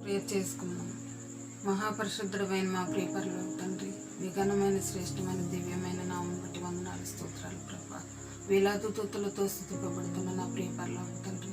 Prayer చేసుకున్నాం. మహాపరిశుద్ధుడమైన మా ప్రియ పరలోక తండ్రి, మీ ఘనమైన శ్రేష్టమైన దివ్యమైన నామం బట్టి వందనాలు స్తోత్రాలు ప్రభా. వేలాది తుతులతో స్తుతింపబడుతున్న నా ప్రియ పరలోక తండ్రి,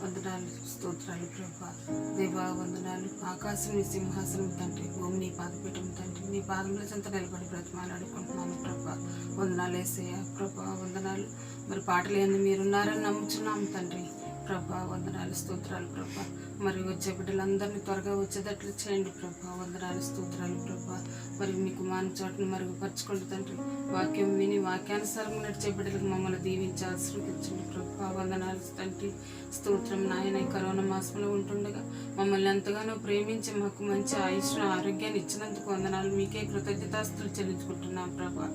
వందనాలు స్తోత్రాలు ప్రభా. దేవా వందనాలు. ఆకాశం నీ సింహాసనం తండ్రి, భూమి నీ పాదపీఠం తండ్రి, నీ పాదముల చెంత నిలబడి బ్రతిమాలాడుకుంటున్నాను ప్రభా. వందనాలు యేసయ్య ప్రభా, వందనాలు. మరి పాటలు ఏంది మీరున్నారని నమ్ముచున్నాము తండ్రి ప్రభా. వందనాలు స్తోత్రాలు ప్రభా. మరి వచ్చే బిడ్డలందరినీ త్వరగా వచ్చేటట్లు చేయండి ప్రభా. వందనాలు స్తోత్రాలు ప్రభా. మరి మీ కుమారుని చోటును మరుగుపరచుకోండి తండ్రి. వాక్యం విని వాక్యానుసారం నడిచే బిడ్డలకు మమ్మల్ని దీవించి ఆశీర్వదించండి ప్రభా. వందనాలు తండ్రి స్తోత్రం నాయన. ఈ కరోనా మాసంలో ఉంటుండగా మమ్మల్ని ఎంతగానో ప్రేమించి మాకు మంచి ఆయుష్ను ఆరోగ్యాన్ని ఇచ్చినందుకు వందనాలు. మీకే కృతజ్ఞతాస్తులు చెల్లించుకుంటున్నాం ప్రభా.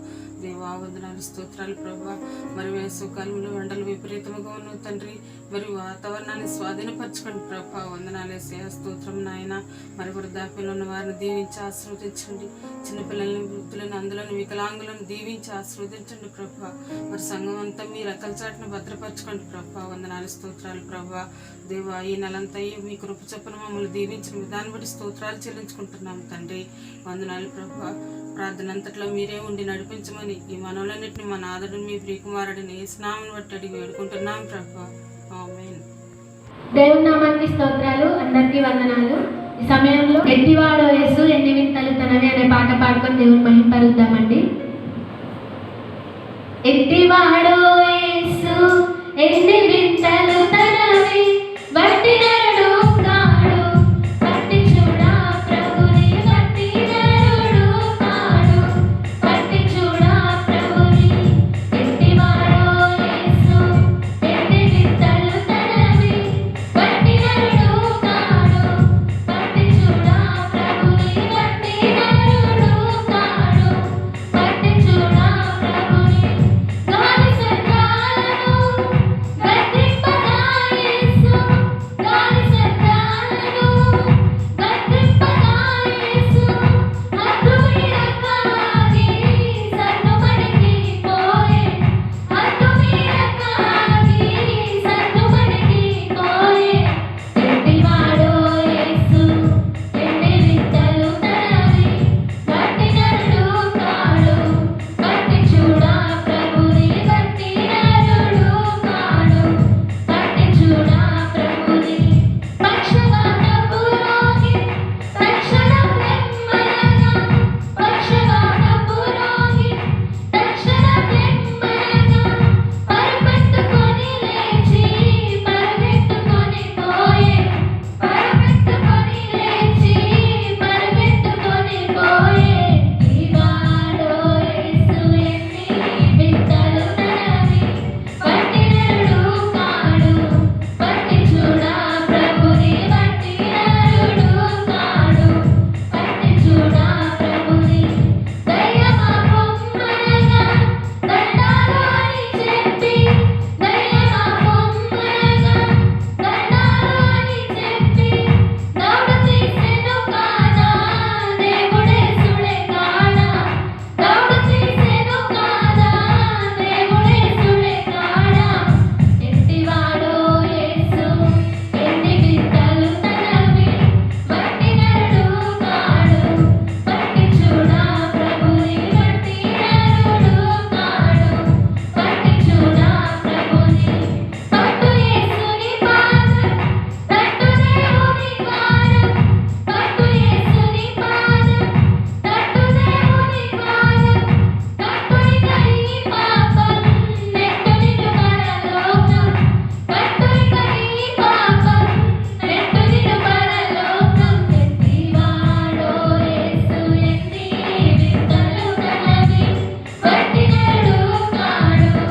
దేవా వందనాలు స్తోత్రాలు ప్రభా. మరి వేసవకాలంలో ఎండలు విపరీతంగా ఉన్నావు తండ్రి. మరి వాతావరణాన్ని స్వాధీనపరచుకోండి ప్రభా. వందనాలేసే స్తోత్రం నాయన. మరి వృద్ధాప్యంలో ఉన్న వారిని దీవించి ఆశీర్వదించండి. చిన్నపిల్లల్ని, వృద్ధులను, అందులను వికలాంగులను దీవించి ఆశీర్వదించండి ప్రభా. మరి సంఘం అంతా మీ రెక్కల చాటును భద్రపరచుకోండి ప్రభా. వందనాలు స్తోత్రాలు ప్రభా. దేవా ఈ నెలంతా మీ కృప చొప్పున మమ్మల్ని దీవించిన విధానం బట్టి స్తోత్రాలు చెల్లించుకుంటున్నాం తండ్రి. వందనాలు ప్రభా. ప్రార్థన అంతట్లో మీరే ఉండి నడిపించమని ఈ మనవులన్నింటినీ మన ఆదరణ మీ ప్రియకుమారుడిని యేసు నామమును బట్టి అడిగి వేడుకుంటున్నాం ప్రభా. ఆమేన్. దేవుని నామానికి స్తోత్రాలు. అందరికీ వందనాలు. ఈ సమయంలో ఎట్టివాడో యేసు ఎన్ని వింతలు తనవి అనే పాట పాడుకొని దేవుని మహింపరుద్దామండి. ఎట్టివాడో యేసు ఎన్ని వింతలు తనవి, వట్టి నరుడు కాడు, వట్టి చూడా ప్రభుని, వట్టి నరుడు కాడు, వట్టి చూడా ప్రభుని. ఎట్టివాడో యేసు ఎన్ని వింతలు తనవి, వట్టి నరుడు కాడు, వట్టి చూడా ప్రభుని, వట్టి నరుడు కాడు, వట్టి చూడా ప్రభుని. గాలి సంతాలను గద్దింపగా యేసు, గాలి సంతాలను గద్దింపగా యేసు, హద్దు మీరకాగి సన్నుమణికి పోయే, హద్దు మీరకాగి సన్నుమణికి పోయే. ఎట్టివాడో యేసు ఎన్ని వింతలు తనవి, వట్టి నరుడు కాడు, వట్టి చూడా ప్రభుని, వట్టి నరుడు కాడు, వట్టి చూడా ప్రభుని. పక్షవాతపు రోగి తక్షణం నెమ్మదగా, పక్షవాతపు రోగి తక్షణం నెమ్మదగా పరుపెత్తుకొని లేచి పరుగెత్తుకొని పోయే, పరుపెత్తుకొని లేచి పరుగెత్తుకొని పోయే. ఎట్టివాడో యేసు ఎన్ని వింతలు తనవి, వట్టి నరుడు కాడు, వట్టి చూడా ప్రభుని, వట్టి నరుడు కాడు, వట్టి చూడా ప్రభుని. దయ్యమా పొమ్మనగా దండాలు అని చెప్పి, దయ్యమా పొమ్మనగా దండాలు అని చెప్పి, దౌడు తీసెను కాదా దేవుడేసుడే కాడా, దౌడు తీసెను కాదా దేవుడేసుడే కాడా. ఎట్టివాడో యేసు ఎన్ని వింతలు తనవి, వట్టి నరుడు కాడు, వట్టి చూడా ప్రభుని, వట్టి నరుడు కాడు, వట్టి చూడా ప్రభుని. పట్టు యేసుని పాదం, తట్టు దేవుని పాదం, పట్టు యేసుని పాదం, తట్టు దేవుని పాదం, కట్టుడిక ఈ పాపం, నెట్టు నిన్ను పరలోకం, కట్టుడిక ఈ పాపం, నెట్టు నిన్ను పరలోకం. ఎట్టివాడో యేసు ఎన్ని వింతలు తనవి, వట్టి నరుడు కాడు,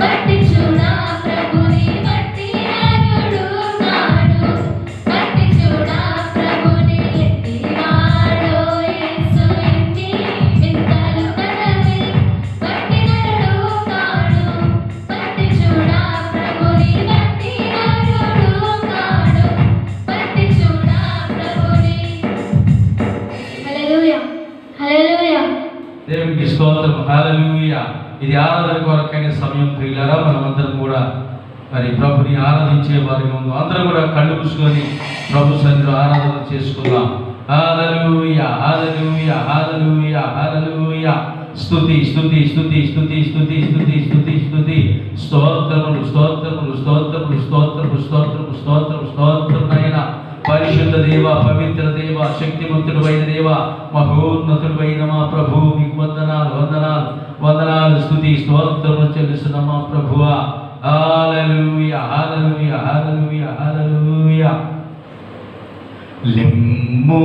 వట్టి చూడా ప్రభుని, వట్టి నరుడు కాడు, వట్టి చూడా ప్రభుని. ఎట్టివాడో యేసు ఎన్ని వింతలు తనవి, వట్టి నరుడు కాడు, వట్టి చూడా ప్రభుని, వట్టి నరుడు కాడు, వట్టి చూడా ప్రభుని. హల్లెలూయా, హల్లెలూయా. దేవునికి స్తోత్రం. హల్లెలూయా. ఇది ఆరాధన కొరకైన సమయం ప్రియులారా, మనమందరం కూడా మరి ప్రభుని ఆరాధించే వారిగా ఉందాం. అందరూ కూడా కళ్ళు మూసుకొని ప్రభు సన్నిధిలో ఆరాధన చేసుకుందాం. హల్లెలూయా హల్లెలూయా హల్లెలూయా హల్లెలూయా. స్తుతి స్తుతి స్తుతి స్తుతి స్తుతి స్తుతి స్తుతి స్తుతి. స్తోత్రములు స్తోత్రములు స్తోత్రములు స్తోత్రము స్తోత్రము స్తోత్రము స్తోత్రమైన పరిశుద్ధ దేవ, పవిత్ర దేవ, శక్తిమంతుడు అయిన దేవ, మహోన్నతుడు అయిన మా ప్రభు, మీకు వందనాలు వందనాలు వందనాలు. స్తుతి స్తోత్రములు చెల్లిస్తున్న మా ప్రభువా. హల్లెలూయా హల్లెలూయా హల్లెలూయా హల్లెలూయా. లెమ్ము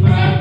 Pra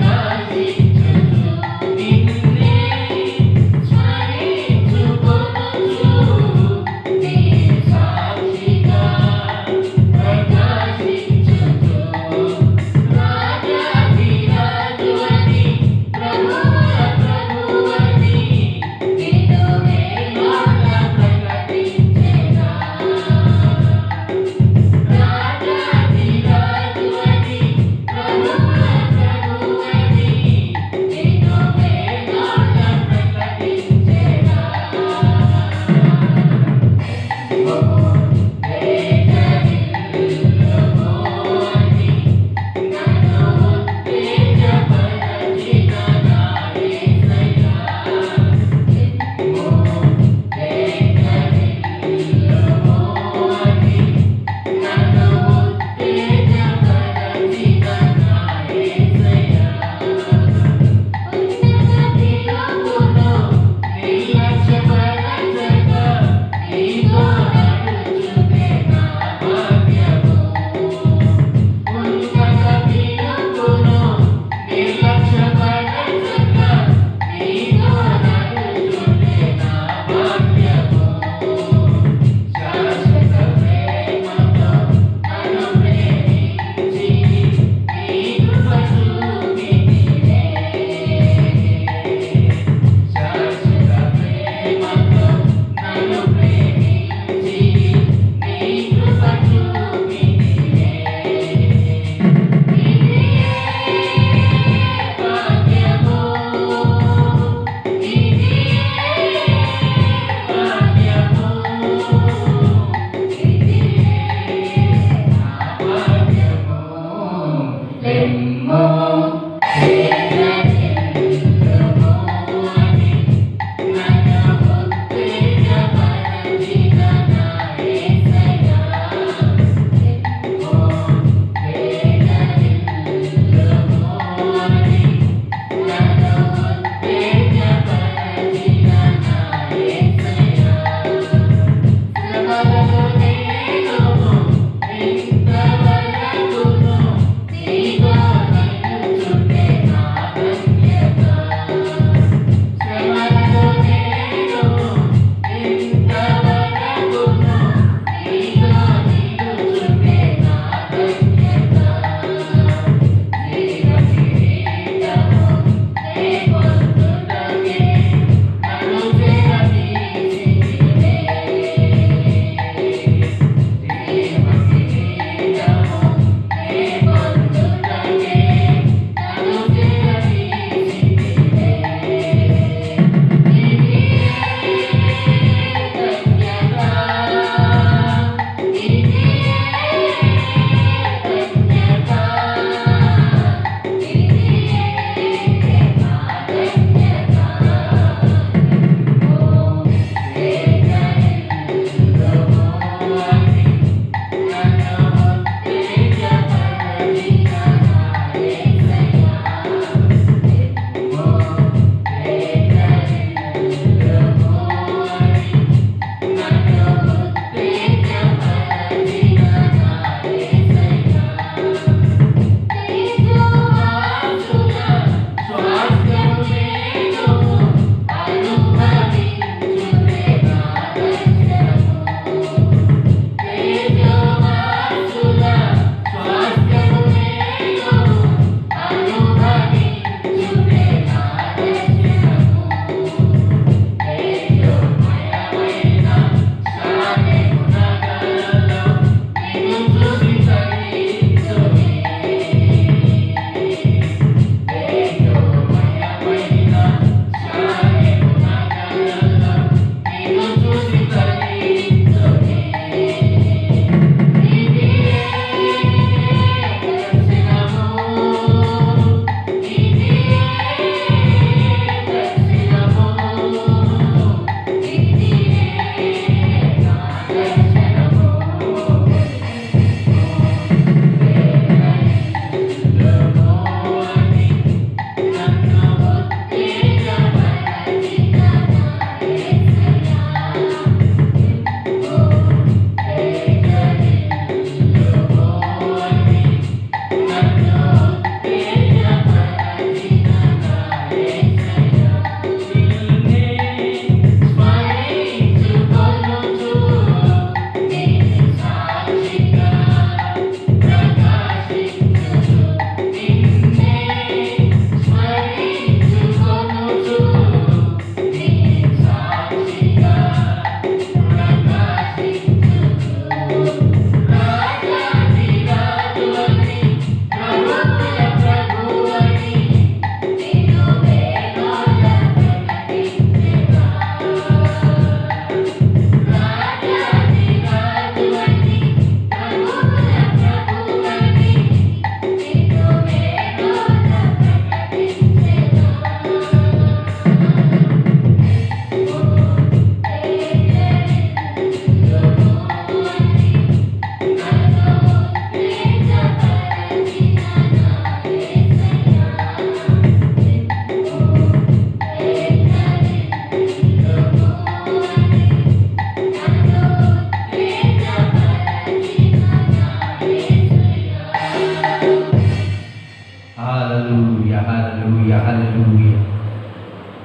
హల్లెలూయా.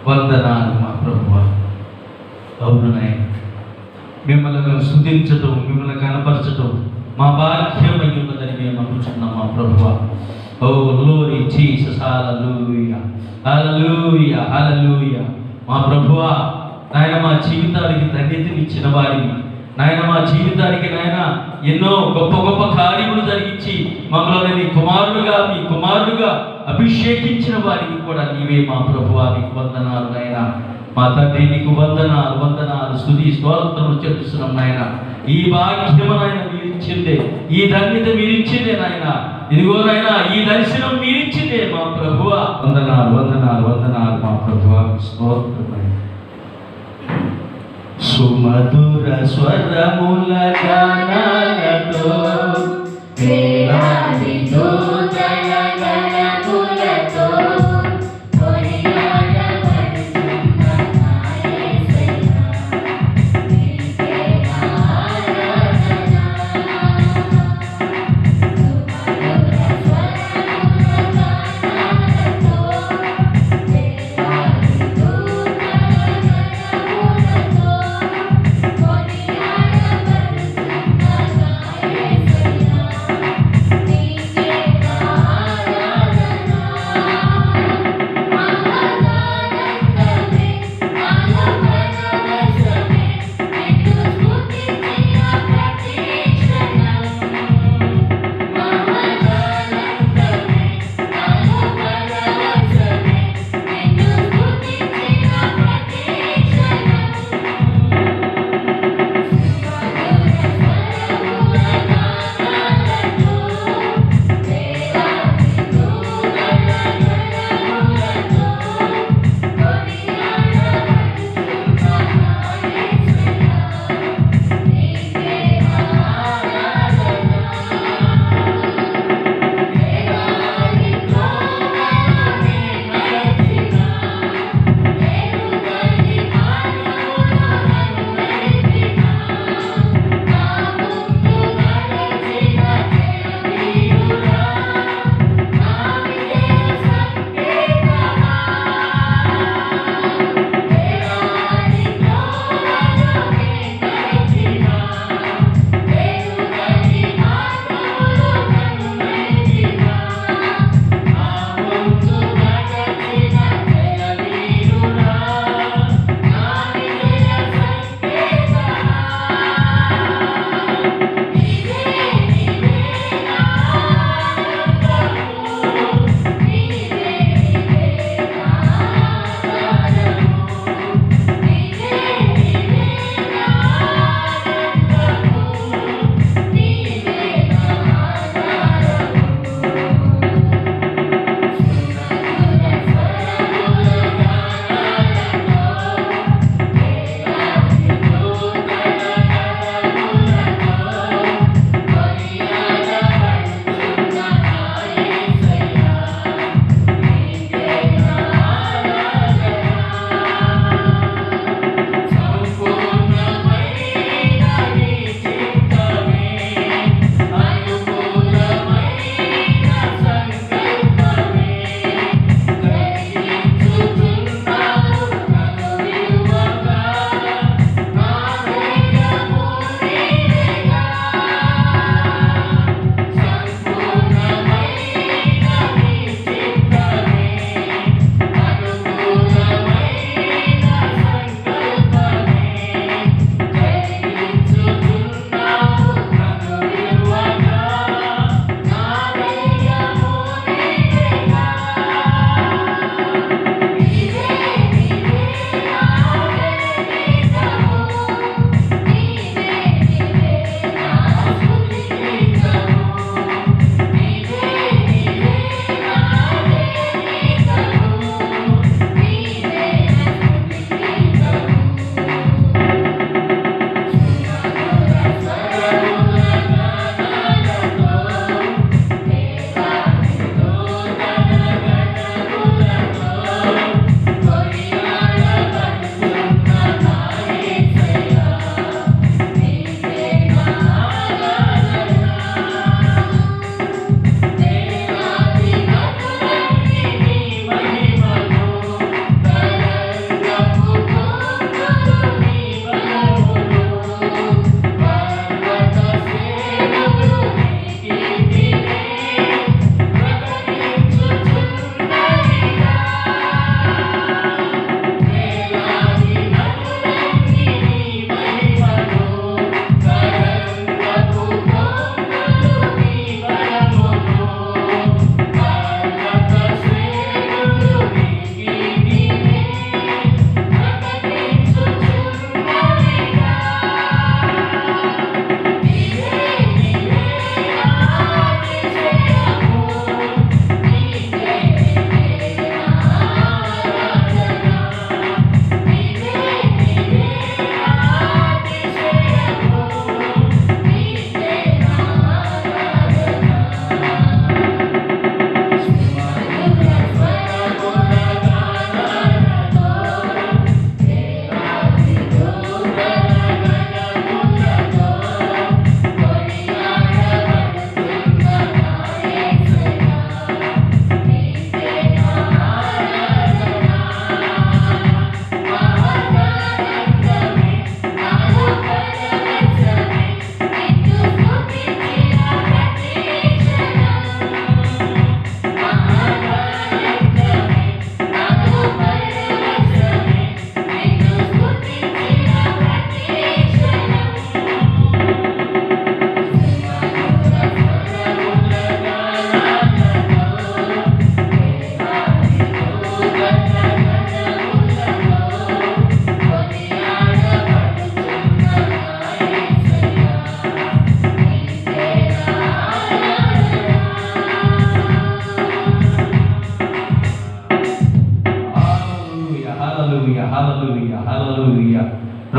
వందనాలు మా ప్రభువా. అవును నాయన, మిమ్మల్ని స్తుతించటం, మిమ్మల్ని కనపరచటం మా భాగ్యమై ఉన్నదని మేము అనుకుంటున్నాం మా ప్రభువా. ఓ గ్లోరీ జీసస్, హల్లెలూయా హల్లెలూయా హల్లెలూయా. మా ప్రభువా నాయన, మా జీవితానికి ధన్యతనిచ్చిన వారిని నాయన, మా జీవితానికి నాయన ఎన్నో గొప్ప గొప్ప కార్యములు జరిగించి మమ్మల్ని నీ కుమారుడుగా అభిషేకించిన వారికి కూడా నీవే మా ప్రభువా. నీకు వందనాలు నాయన. మా తండ్రి నీకు వందనాలు స్తుతి స్తోత్రములు చెల్లిస్తున్నాం నాయన. ఈ భాగ్యము నాయన మీరిచ్చిందే, ఈ ధన్యత మీరిచ్చిందే నాయన. ఇదిగో నాయన, ఈ దర్శనం మీరిచ్చిందే మా ప్రభువా. వందనాలు మా ప్రభువా. స్తోత్రమైన సుమధుర స్వరముల గానాలతో వేలాది దూతల గణములతో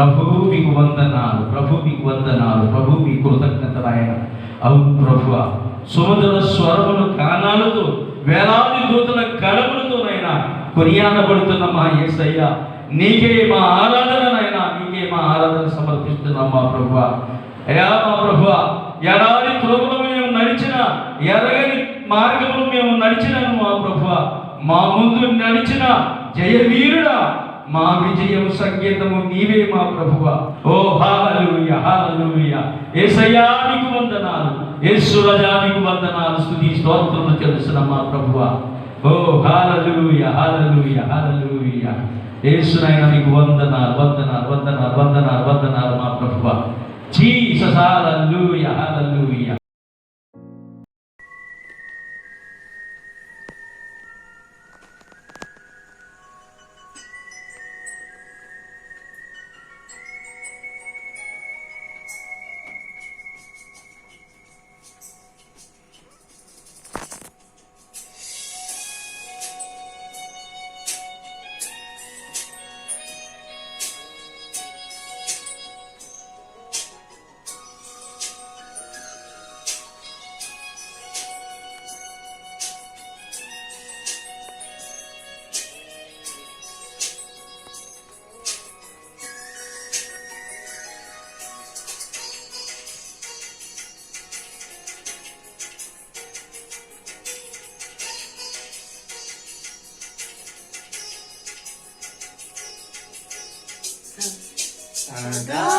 ప్రభువు మీకు వందనాలు, ప్రభు మీకు వందనాలు, ప్రభు మీ కృతజ్ఞతలు ఆయన. అవును ప్రభువ, సుమధుర స్వరములు గానాలతో వేలాది దూతల గడములతోనైనా కొనియాడబడుతున్న మా యేసయ్య, నీకే మా ఆరాధననైనా, నీకే మా ఆరాధన సమర్పిస్తున్నాం మా ప్రభువ. అయ్యా మా ప్రభువ, ఎడారి త్రోవలో మేము నడిచిన, ఎరగని మార్గములు మేము నడిచినాము మా ప్రభువ. మా ముందు నడిచిన జయవీరుడా, మా విజయం సంకేతము నీవే మా ప్రభువ. ఓ హల్లెలూయా, హల్లెలూయా. యేసయ్యా నీకు వందనాలు, యేసు రాజా నీకు వందనాలు, స్తుతి స్తోత్రములు చెల్లిస్తున్నాం మా ప్రభువ. ఓ హల్లెలూయా, హల్లెలూయా, హల్లెలూయా. యేసునైనా నీకు వందనాలు, వందనాలు, వందనాలు, వందనాలు, వందనాలు మా ప్రభువ. జీసస్, హల్లెలూయా, హల్లెలూయా.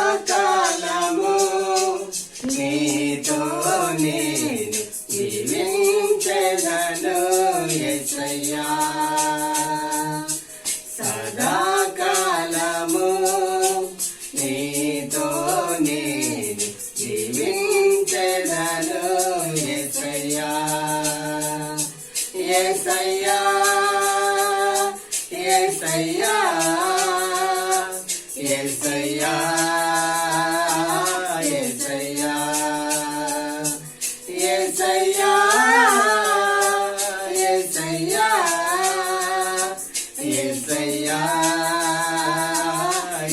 సదాకాలము నీతో నేను జీవించెదను యేసయ్యా. సదాకాలము నీతో నేను జీవించెదను యేసయ్యా. యేసయ్యా, యేసయ్యా, యేసయ్యా, యేసయ్యా, యేసయ్యా, యేసయ్యా, యేసయ్యా,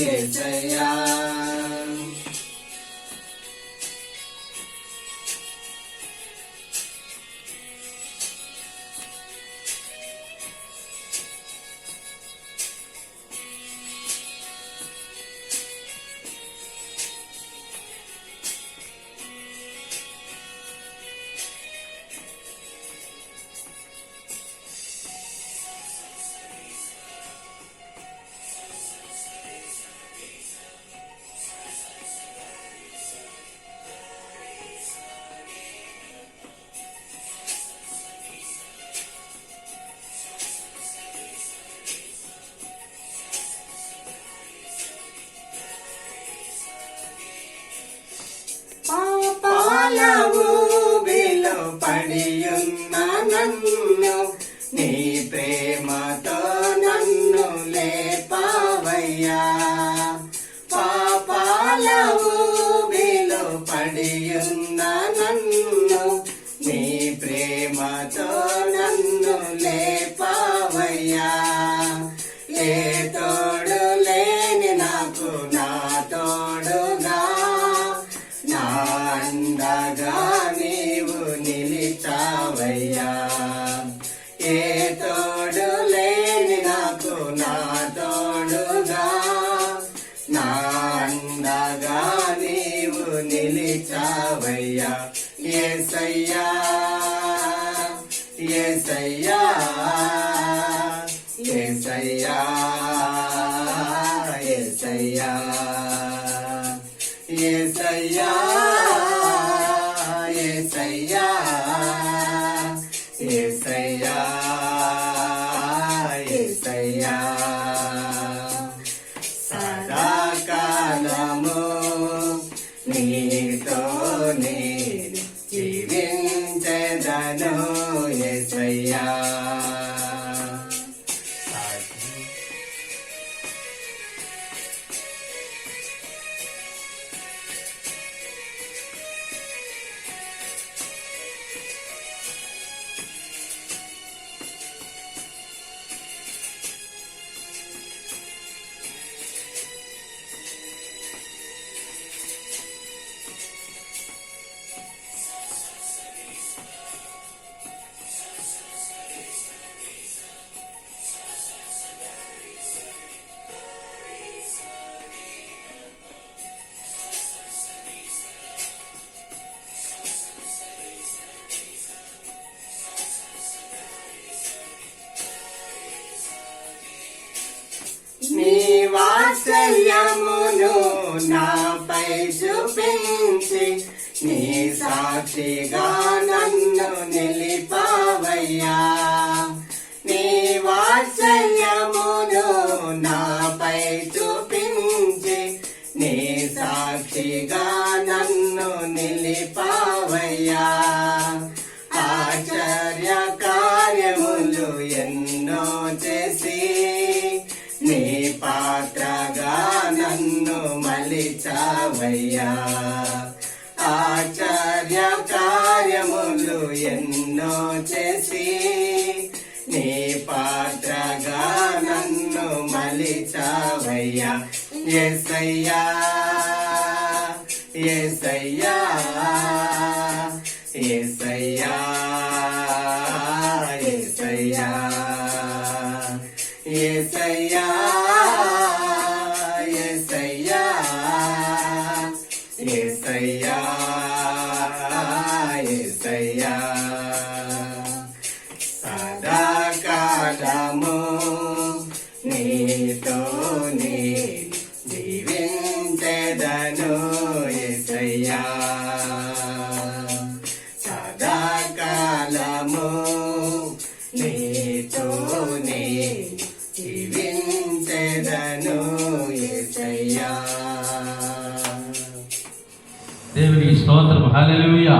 యేసయ్యా. పాపాల ఊబిలో పడియున్న నన్ను నీ ప్రేమతో నన్ను లేపావయ్యా. పాపాల ఊబిలో పడియున్న నన్ను నీ ప్రేమతో నన్ను లేపావయ్యా. ఏ తోడు లేని నాకు నా తోడుగా, నా అండగా నీవు నిలిచావయ్యా. ఏ తోడు లేని నాకు నా తోడుగా, నా అండగా నీవు నిలిచావయ్యా. యేసయ్యా, యేసయ్యా, యేసయ్యా, యేసయ్యా, యేసయ్యా, యేసయ్యా, యేసయ్యా, యేసయ్యా. సదాకాలము నీతో నేను జీవించెదను యేసయ్యా. వాత్సల్యమును నాపై చూపించి నీ సాక్షిగా నన్ను నిలిపావయ్యా. నీ వాత్సల్యమును నాపై చూపించి నీ సాక్షిగా నన్ను నిలిపావయ్యా. ఆశ్చర్య కార్యములు ఎన్నో చేసి నీ పాత్రగా నన్ను మలిచావయ్యా. ఆశ్చర్య కార్యములు ఎన్నో చేసి నీ పాత్రగా నన్ను మలిచావయ్యా. యేసయ్యా యేసయ్యా యేసయ్యా యేసయ్యా యేసయ్యా యేసయ్యా యేసయ్యా యేసయ్యా సదాకాలము నీతోనే జీవించెదను యేసయ్యా. సదాకాలము నీతోనే జీవించెదను యేసయ్యా. దేవునికి స్తోత్రం. హల్లెలూయా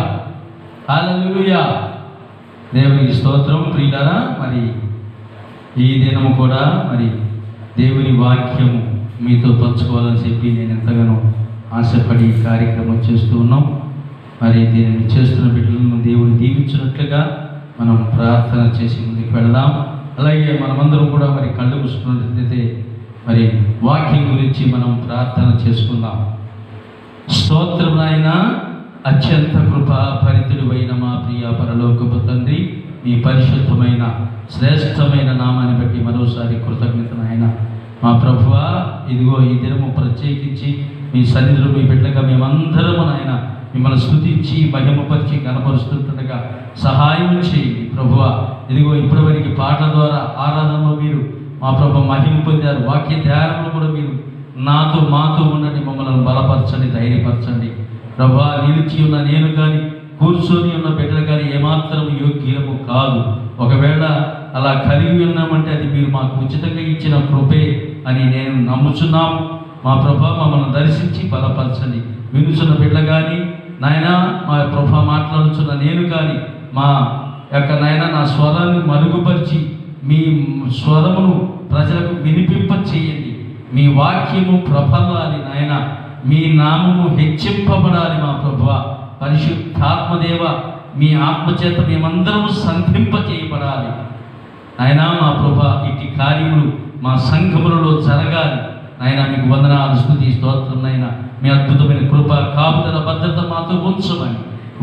హల్లెలూయా. దేవునికి స్తోత్రం. ప్రియులారా, మరి ఈ దినము కూడా మరి దేవుని వాక్యము మీతో పంచుకోవాలని చెప్పి నేను ఎంతగానో ఆశపడి ఈ కార్యక్రమం చేస్తూ ఉన్నాం. మరి దీనిని చేస్తున్న బిడ్డలను దేవుని దీవించినట్లుగా మనం ప్రార్థన చేసి ముందుకు వెళదాం. అలాగే మనమందరం కూడా మరి కళ్ళు మూసుకున్నట్లయితే మరి వాక్యం గురించి మనం ప్రార్థన చేసుకుందాం. స్తోత్రం నాయన, అత్యంత కృపా పరితుడు అయిన మా ప్రియ పరలోకపు తండ్రి, మీ పరిశుద్ధమైన శ్రేష్టమైన నామాన్ని బట్టి మరోసారి కృతజ్ఞత నాయన. మా ప్రభువా, ఇదిగో ఈ దినము ప్రత్యేకించి మీ సన్నిధిలో మీ బిడ్డగా మేమందరము నాయన మిమ్మల్ని స్తుతించి మహిమపరిచి కనపరుస్తుండగా సహాయం చేయండి ప్రభువా. ఇదిగో ఇప్పటివరకు పాటల ద్వారా ఆరాధనలో మీరు మా ప్రభు మహిమ పొందారు. వాక్య ధ్యానంలో కూడా మీరు మాతో ఉండండి. మమ్మల్ని బలపరచండి, ధైర్యపరచండి ప్రభువా. నిలిచి ఉన్న నేను కానీ కూర్చొని ఉన్న బిడ్డలు కానీ ఏమాత్రం యోగ్యము కాదు. ఒకవేళ అలా కలిగి ఉన్నామంటే అది మీరు మాకు ఉచితంగా ఇచ్చిన కృపే అని నేను నమ్ముచున్నాము. మా ప్రభా, మమ్మల్ని దర్శించి బలపరచండి. వినుచున్న బిడ్డ కానీ నాయన, మా ప్రభా మాట్లాడుచున్న నేను కానీ మా యొక్క నాయన నా స్వరాన్ని మరుగుపరిచి మీ స్వరమును ప్రజలకు వినిపింప చేయండి. మీ వాక్యము ప్రబలాలి నాయన, మీ నామము హెచ్చింపబడాలి మా ప్రభువా. పరిశుద్ధాత్మదేవ, మీ ఆత్మచేత మేమందరం సంధింప చేయబడాలి నాయన. మా ప్రభా, ఇట్టి కార్యములు మా సంఘములలో జరగాలి నాయన. మీకు వందనాలు, స్తుతి, స్తోత్రం నాయన. మీ అద్భుతమైన కృప, కాపుదల, భద్రత మాతో ఉంచమని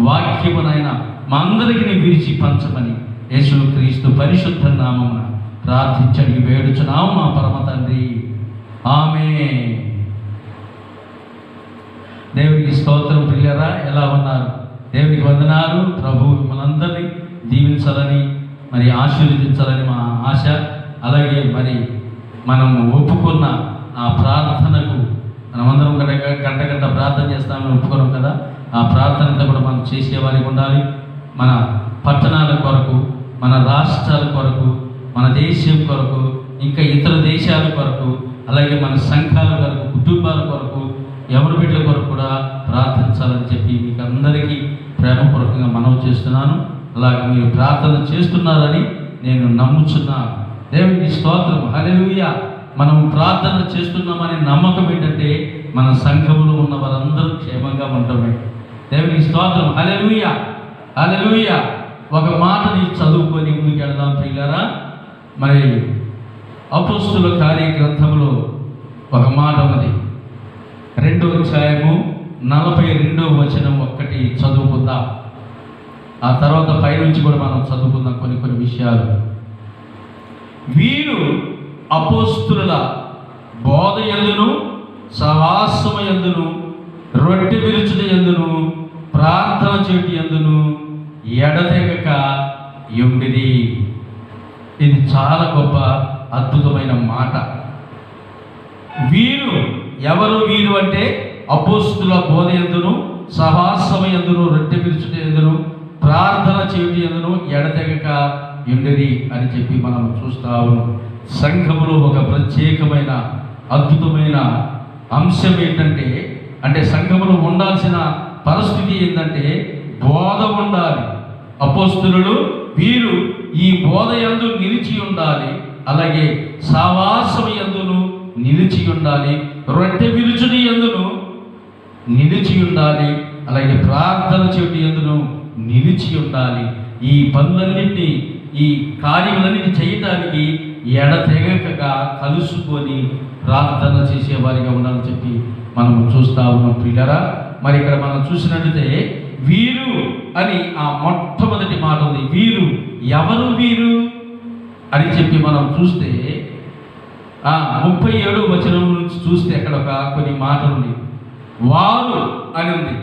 వాక్యము నాయన మా అందరికీ విరిచి పంచమని యేసుక్రీస్తు పరిశుద్ధ నామమున ప్రార్థించండి వేడుచున్నాము మా పరమ తండ్రి. ఆమేన్. దేవునికి స్తోత్రం. ప్రియులారా, ఎలా ఉన్నారు? దేవునికి వందనాలు. ప్రభు మనందరినీ దీవించాలని మరి ఆశీర్వదించాలని మా ఆశ. అలాగే మరి మనం ఒప్పుకున్న ఆ ప్రార్థనకు మనమందరం గంట ప్రార్థన చేస్తామని ఒప్పుకున్నాం కదా. ఆ ప్రార్థన అంతా కూడా మనం చేసేవారికి ఉండాలి. మన పట్టణాల కొరకు, మన రాష్ట్రాల కొరకు, మన దేశం కొరకు, ఇంకా ఇతర దేశాల కొరకు, అలాగే మన సంఘాల కొరకు, కుటుంబాల కొరకు, ఎవరి బిడ్డల కొరకు కూడా ప్రార్థించాలని చెప్పి మీకు అందరికీ ప్రేమపూర్వకంగా మనవి చేస్తున్నాను. అలాగే మీరు ప్రార్థన చేస్తున్నారని నేను నమ్ముచున్నాను. దేవునికి స్తోత్రం. హల్లెలూయా. మనం ప్రార్థన చేస్తున్నామనే నమ్మకం ఏంటంటే మన సంఘంలో ఉన్న వారందరూ క్షేమంగా ఉండటమే. దేవునికి స్తోత్రం. హల్లెలూయా హల్లెలూయా. ఒక మాటని చదువుకొని ముందుకు వెళ్దాం ప్రియులారా. మరి అపోస్తుల కార్య గ్రంథంలో ఒక మాట ఉన్నది. 2వ అధ్యాయము 42వ వచనం ఒక్కటి చదువుకుందాం. ఆ తర్వాత పైనుంచి కూడా మనం చదువుకుందాం కొన్ని విషయాలు. వీరు అపోస్తుల బోధ యందును, సహవాసము యందును, రొట్టె విరుచుట యందును, ప్రార్థన చేటి యందును ఎడతెగక యుండిరి. ఇది చాలా గొప్ప అద్భుతమైన మాట. వీరు ఎవరు? వీరు అంటే అపోస్తుల బోధ యందును, సహవాసమయందును, రొట్టె విరుచుట యందును, ప్రార్థన చేయుట యందును ఎడతెగక ఉండేది అని చెప్పి మనం చూస్తా ఉన్నాం. సంఘములో ఒక ప్రత్యేకమైన అద్భుతమైన అంశం ఏంటంటే, అంటే సంఘములో ఉండాల్సిన పరిస్థితి ఏంటంటే బోధ ఉండాలి. అపోస్తులు వీరు ఈ బోధ యందు నిలిచి ఉండాలి, అలాగే సహవాసము యందును నిలిచి ఉండాలి, రొట్టె విరుచుడి యందును నిలిచి ఉండాలి, అలాగే ప్రార్థన చేయుట యందును నిలిచి ఉండాలి. ఈ పనులన్నింటినీ, ఈ కార్యములన్నింటినీ చేయటానికి ఎడతెగకగా కలుసుకొని ప్రార్థన చేసేవారిగా ఉండాలని చెప్పి మనం చూస్తా ఉన్నాం ప్రియులారా. మరి ఇక్కడ మనం చూసినట్లయితే వీరు అని ఆ మొట్టమొదటి మాట ఉంది. వీరు ఎవరు? వీరు అని చెప్పి మనం చూస్తే 37వ వచనం నుంచి చూస్తే అక్కడ కొన్ని మాటలు ఉంది. వారు అని ఉంది.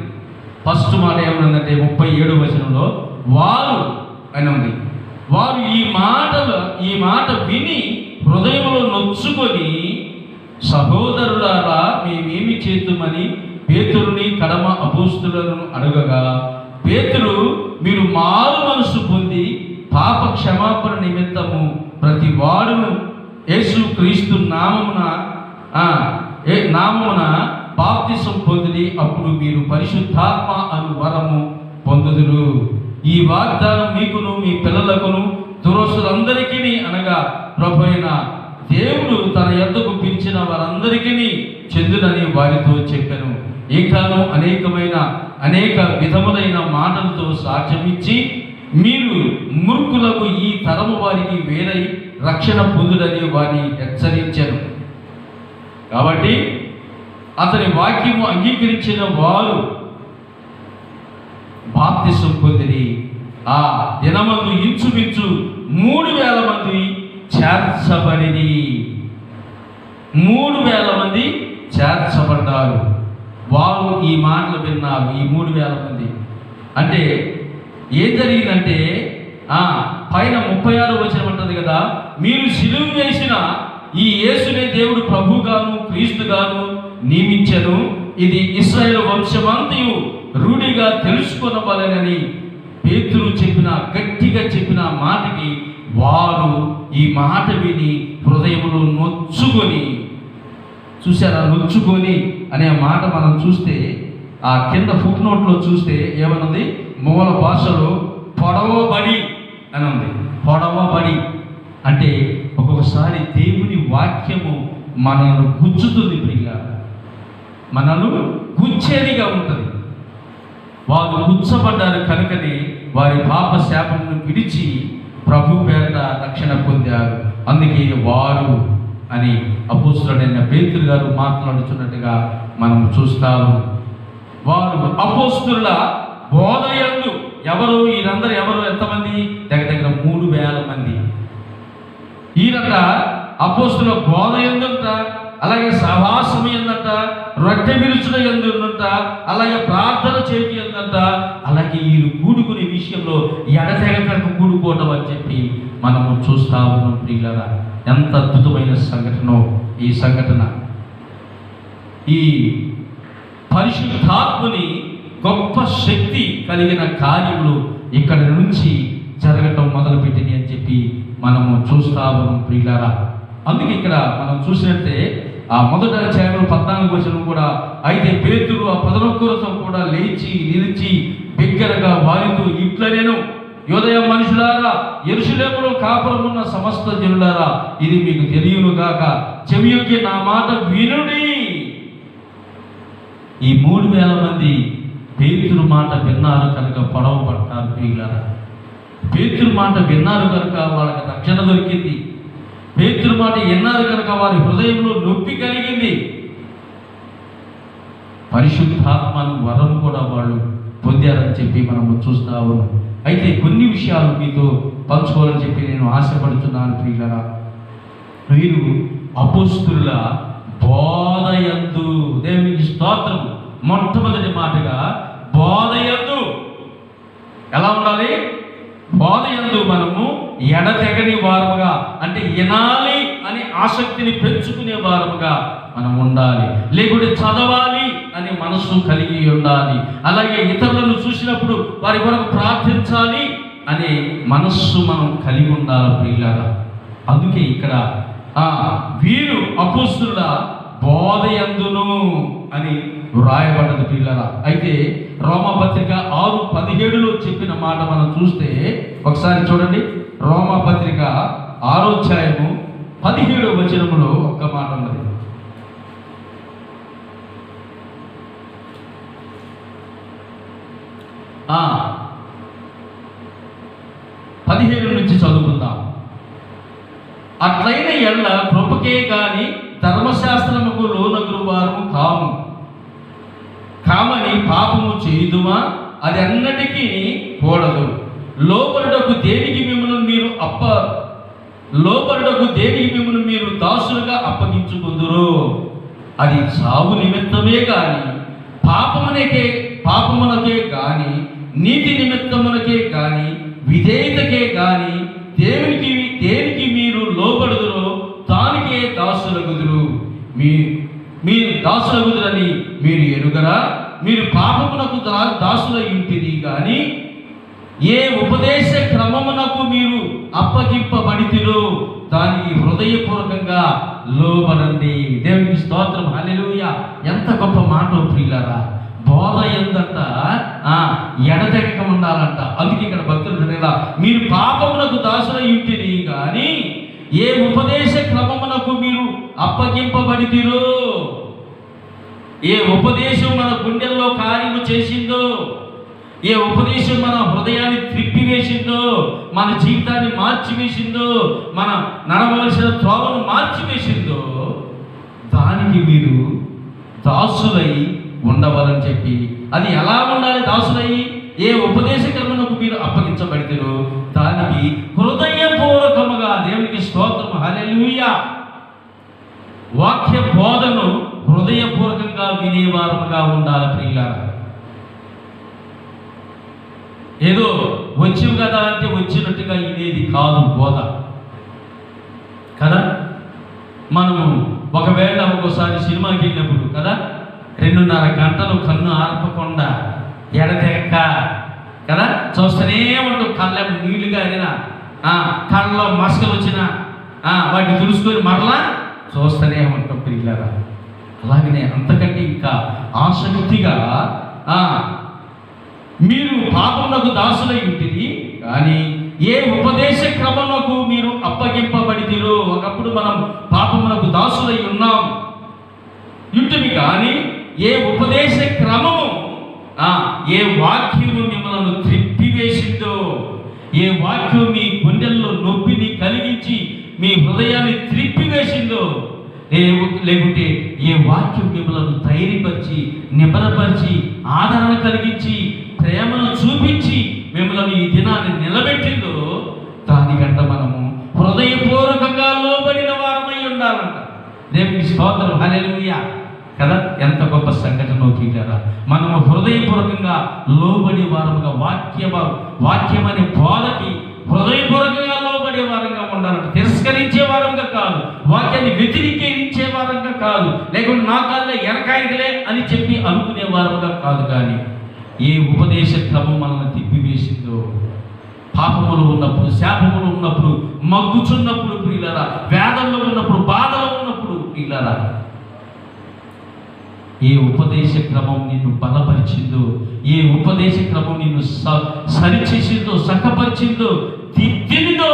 ఫస్ట్ మాట ఏమన్నదంటే 37వ వచనంలో వారు అని ఉంది. వారు ఈ మాట విని హృదయంలో నొచ్చుకొని, సహోదరులారా మేమేమి చేద్దామని పేతురుని కడమ అపోస్తులను అడగగా, పేతురు మీరు మారు మనసు పొంది పాప క్షమాపణ నిమిత్తము ప్రతి వాడును యేసు క్రీస్తు నామమున బాప్తిసం పొందిడి, అప్పుడు మీరు పరిశుద్ధాత్మ అను వరము పొందుదురు. ఈ వాగ్దానం మీకును మీ పిల్లలకును దురస్తులందరికీ, అనగా ప్రభువైన దేవుడు తన యొద్దకు పిలిచిన వారందరికీ చెందునని వారితో చెప్పాను. ఇంకాను అనేక విధములైన మాటలతో సాక్ష్యమిచ్చి మీరు మూర్ఖులకు ఈ తరము వారికి వేరై రక్షణ పొందుడని వారిని హెచ్చరించాను. కాబట్టి అతని వాక్యము అంగీకరించిన వారు బాప్తిసం పొందిరి. ఆ దినమందు ఇంచుమించు 3000 మంది చేర్చబడిరి. 3000 మంది చేర్చబడ్డారు. వారు ఈ మాటలు విన్నారు. ఈ 3000 మంది అంటే ఏం జరిగిందంటే పైన 36వ వచనం అంటది కదా, మీరు సిలువ వేసిన ఈ యేసునే దేవుడు ప్రభుగాను క్రీస్తుగాను నియమించెను. ఇది ఇశ్రాయేలు వంశమంతయు రూఢిగా తెలుసుకొనవలెనని పేతురు గట్టిగా చెప్పిన మాటకి వారు ఈ మాట విని హృదయంలో నొచ్చుకొని, చూసారా? నొచ్చుకొని అనే మాట మనం చూస్తే ఆ కింద ఫుట్ నోట్లో చూస్తే ఏమన్నది? మూల భాషలో పొడవబడి అని ఉంది. పొడవబడి అంటే ఒక్కొక్కసారి దేవుని వాక్యము మనల్ని గుచ్చుతుంది ప్రియులారా, మనల్ని గుచ్చేదిగా ఉంటుంది. వారు గుచ్చబడ్డారు కనుకనే వారి పాప శాపమును విడిచి ప్రభు పేరట రక్షణ పొందారు. అందుకే వారు అని అపోస్తులుడైన పేతురు గారు మాట్లాడుతున్నట్టుగా మనం చూస్తాము. వారు అపోస్తుల బోధయందు ఎవరు? వీరందరూ ఎవరు? ఎంతమంది? దగ్గర 3000 మంది. ఈయనట అపోస్తుల బోధ ఎందుంట, అలాగే సహవాసం ఎందంట, రొట్టె విరుచుట ఎందుంట, అలాగే ప్రార్థన చేయటం ఎందంట, అలాగే వీరు కూడుకునే విషయంలో ఎడతెగక కూడుకోవటం అని చెప్పి మనము చూస్తా ఉన్నాం ప్రియులారా. ఎంత అద్భుతమైన సంఘటనో ఈ సంఘటన. ఈ పరిశుద్ధాత్మని గొప్ప శక్తి కలిగిన కార్యములు ఇక్కడ నుంచి జరగటం మొదలుపెట్టింది అని చెప్పి మనము చూస్తా ఉన్నాం ప్రియులారా. అందుకే ఇక్కడ మనం చూసినట్టే ఆ మొదటి అధ్యాయంలో 14వ వచనం కూడా, అయితే పేతురు ఆ 11తో కూడా లేచి నిలిచి బిగ్గరగా వారితో ఇట్లా నేను యోదయ మనుషులారా, యెరూషలేములో కాపురమున్న సమస్త జనులారా, ఇది మీకు తెలియను గాక, చెవియొగ్గి నా మాట వినుడి. ఈ 3000 మంది పేతురు మాట విన్నారు కనుక పొడవ పడతారు ప్రియులారా. పేతురు మాట విన్నారు కనుక వాళ్ళకి రక్షణ దొరికింది. పేతురు మాట విన్నారు కనుక వారి హృదయంలో నొప్పి కలిగింది. పరిశుద్ధాత్మను వరం కూడా వాళ్ళు పొందారని చెప్పి మనము చూస్తా ఉన్నాం. అయితే కొన్ని విషయాలు మీతో పంచుకోవాలని చెప్పి నేను ఆశపడుతున్నాను ప్రియులారా. వీరు అపోస్తుల బోధయందు, దేవునికి స్తోత్రం. మొట్టమొదటి మాటగా బోధయందు ఎలా ఉండాలి? బోధయందు మనము ఎడతెగని వారుగా, అంటే వినాలి అనే ఆసక్తిని పెంచుకునే వారముగా మనం ఉండాలి. లేకుంటే చదవాలి అనే మనస్సు కలిగి ఉండాలి. అలాగే ఇతరులను చూసినప్పుడు వారి కొరకు ప్రార్థించాలి అనే మనస్సు మనం కలిగి ఉండాలి ప్రియులారా. అందుకే ఇక్కడ వీరు అపోస్తుల బోధయందును అని వ్రాయబడ్డది ప్రియులారా. అయితే రోమాపత్రిక 6:17 చెప్పిన మాట మనం చూస్తే ఒకసారి చూడండి. రోమాపత్రిక 6వ అధ్యాయము 17వ వచనములో ఒక మాట ఉన్నది. ఆ 17 నుంచి చదువుకుందాం. అట్లైన ఎళ్ళ కృపకే గాని ధర్మశాస్త్రముకు లోనగురు వారు కామని పాపము చేయుదుమా? అది అన్నటికీ కూడదు. లోబడుటకు దేనికి మిమ్మల్ని మీరు దాసులుగా అప్పగించుకుందురు. అది సాగు నిమిత్తమే గాని పాపమునకే గాని నీతి నిమిత్తమునకే గాని విధేయతకే గాని దేనికి మీరు లోబడుదురో దానికే దాసులగుదురు. మీరు దాసులగుదురని మీరు ఎరుగరా? మీరు పాపమునకు దాసులై ఉంటిరి గాని ఏ ఉపదేశ క్రమమునకు మీరు అప్పగింపబడితిరో దానికి హృదయపూర్వకంగా లోబడండి. దేవునికి స్తోత్రం, హల్లెలూయా. ఎంత గొప్ప మాట ప్రియులారా. బోధ ఎందంట ఎడతెగక ఉండాలంట. అందుకే ఇక్కడ భక్తులు మీరు పాపమునకు దాసులై ఉంటిరి కానీ ఏ ఉపదేశ క్రమమునకు మీరు అప్పగింపబడితిరో, ఏ ఉపదేశం మన గుండెల్లో కార్యము చేసిందో, ఏ ఉపదేశం మన హృదయాన్ని త్రిప్పివేసిందో, మన జీవితాన్ని మార్చివేసిందో, మన నడవలసిన త్రోవను మార్చివేసిందో దానికి మీరు దాసులై ఉండవాలని చెప్పి, అది ఎలా ఉండాలి? దాసులై ఏ ఉపదేశ క్రమమునకు మీరు అప్పగించబడితిరో దానికి హృదయపూర్వకముగా, దేవునికి స్తోత్రం, హల్లెలూయా, వాక్య బోధను హృదయపూర్వకంగా వినేవారముగా ఉండాలి ప్రియులారా. ఏదో వచ్చివు కదా అంటే వచ్చినట్టుగా ఇదేది కాదు బోధ కదా. మనము ఒకవేళ ఒక్కోసారి సినిమాకి వెళ్ళినప్పుడు కదా 2.5 గంటలు కన్ను ఆర్పకుండా ఎడతెక్క కదా చూస్తూనే ఉంటూ కళ్ళ నీళ్లు గారిన కళ్ళలో మసకలు వచ్చిన వాటిని తుడుచుకొని మరలా చూస్తూనే ఉంటాం పిల్లరా. అలాగనే అంతకంటే ఇంకా ఆసక్తిగా మీరు పాపమునకు దాసులై ఉంటిరి కానీ ఏ ఉపదేశ క్రమమునకు మీరు అప్పగింపబడితిరో. ఒకప్పుడు మనం పాపమునకు దాసులై ఉన్నాం ఇంటిని కానీ ఏ ఉపదేశ క్రమము, ఏ వాక్యము మిమ్మల్ని త్రిప్పివేసిందో, ఏ వాక్యం మీ గుండెల్లో నొప్పిని కలిగించి మీ హృదయాన్ని త్రిప్పివేసిందో, లేకుంటే ఏ వాక్యం మిమ్మల్ని ధైర్యపరిచి నిబలపరిచి ఆదరణ కలిగించి ప్రేమను చూపించి మిమ్మల్ని ఈ దినాన్ని నిలబెట్టిందో దానికంట మనము హృదయపూర్వకంగా లోబడిన వారమై ఉండాలంట. దేవునికి స్తోత్రం, హల్లెలూయా కదా. ఎంత గొప్ప సంఘటన తీరారా. మనము హృదయపూర్వకంగా లోబడి వారముగా వాక్యం అనే బోధకి హృదయపూర్వకంగా లోబడే వారంగా ఉండాలంట. తిరస్కరించే వారంగా కాదు, వాక్యాన్ని వ్యతిరేకించే వారంగా కాదు, లేకుంటే నా కాళ్ళే ఎనకాయలే అని చెప్పి అనుకునే వారంగా కాదు. కానీ ఏ ఉపదేశ క్రమం మనల్ని తిప్పివేసిందో, పాపములు ఉన్నప్పుడు, శాపములు ఉన్నప్పుడు, మగ్గుచున్నప్పుడు ప్రియులారా, వేదనలో ఉన్నప్పుడు, బాధలో ఉన్నప్పుడు ప్రియులారా, ఏ ఉపదేశ క్రమం నిన్ను బలపరిచిందో, ఏ ఉపదేశ క్రమం నిన్ను సరిచేసిందో, చక్కపరిచిందో, దిద్దిందో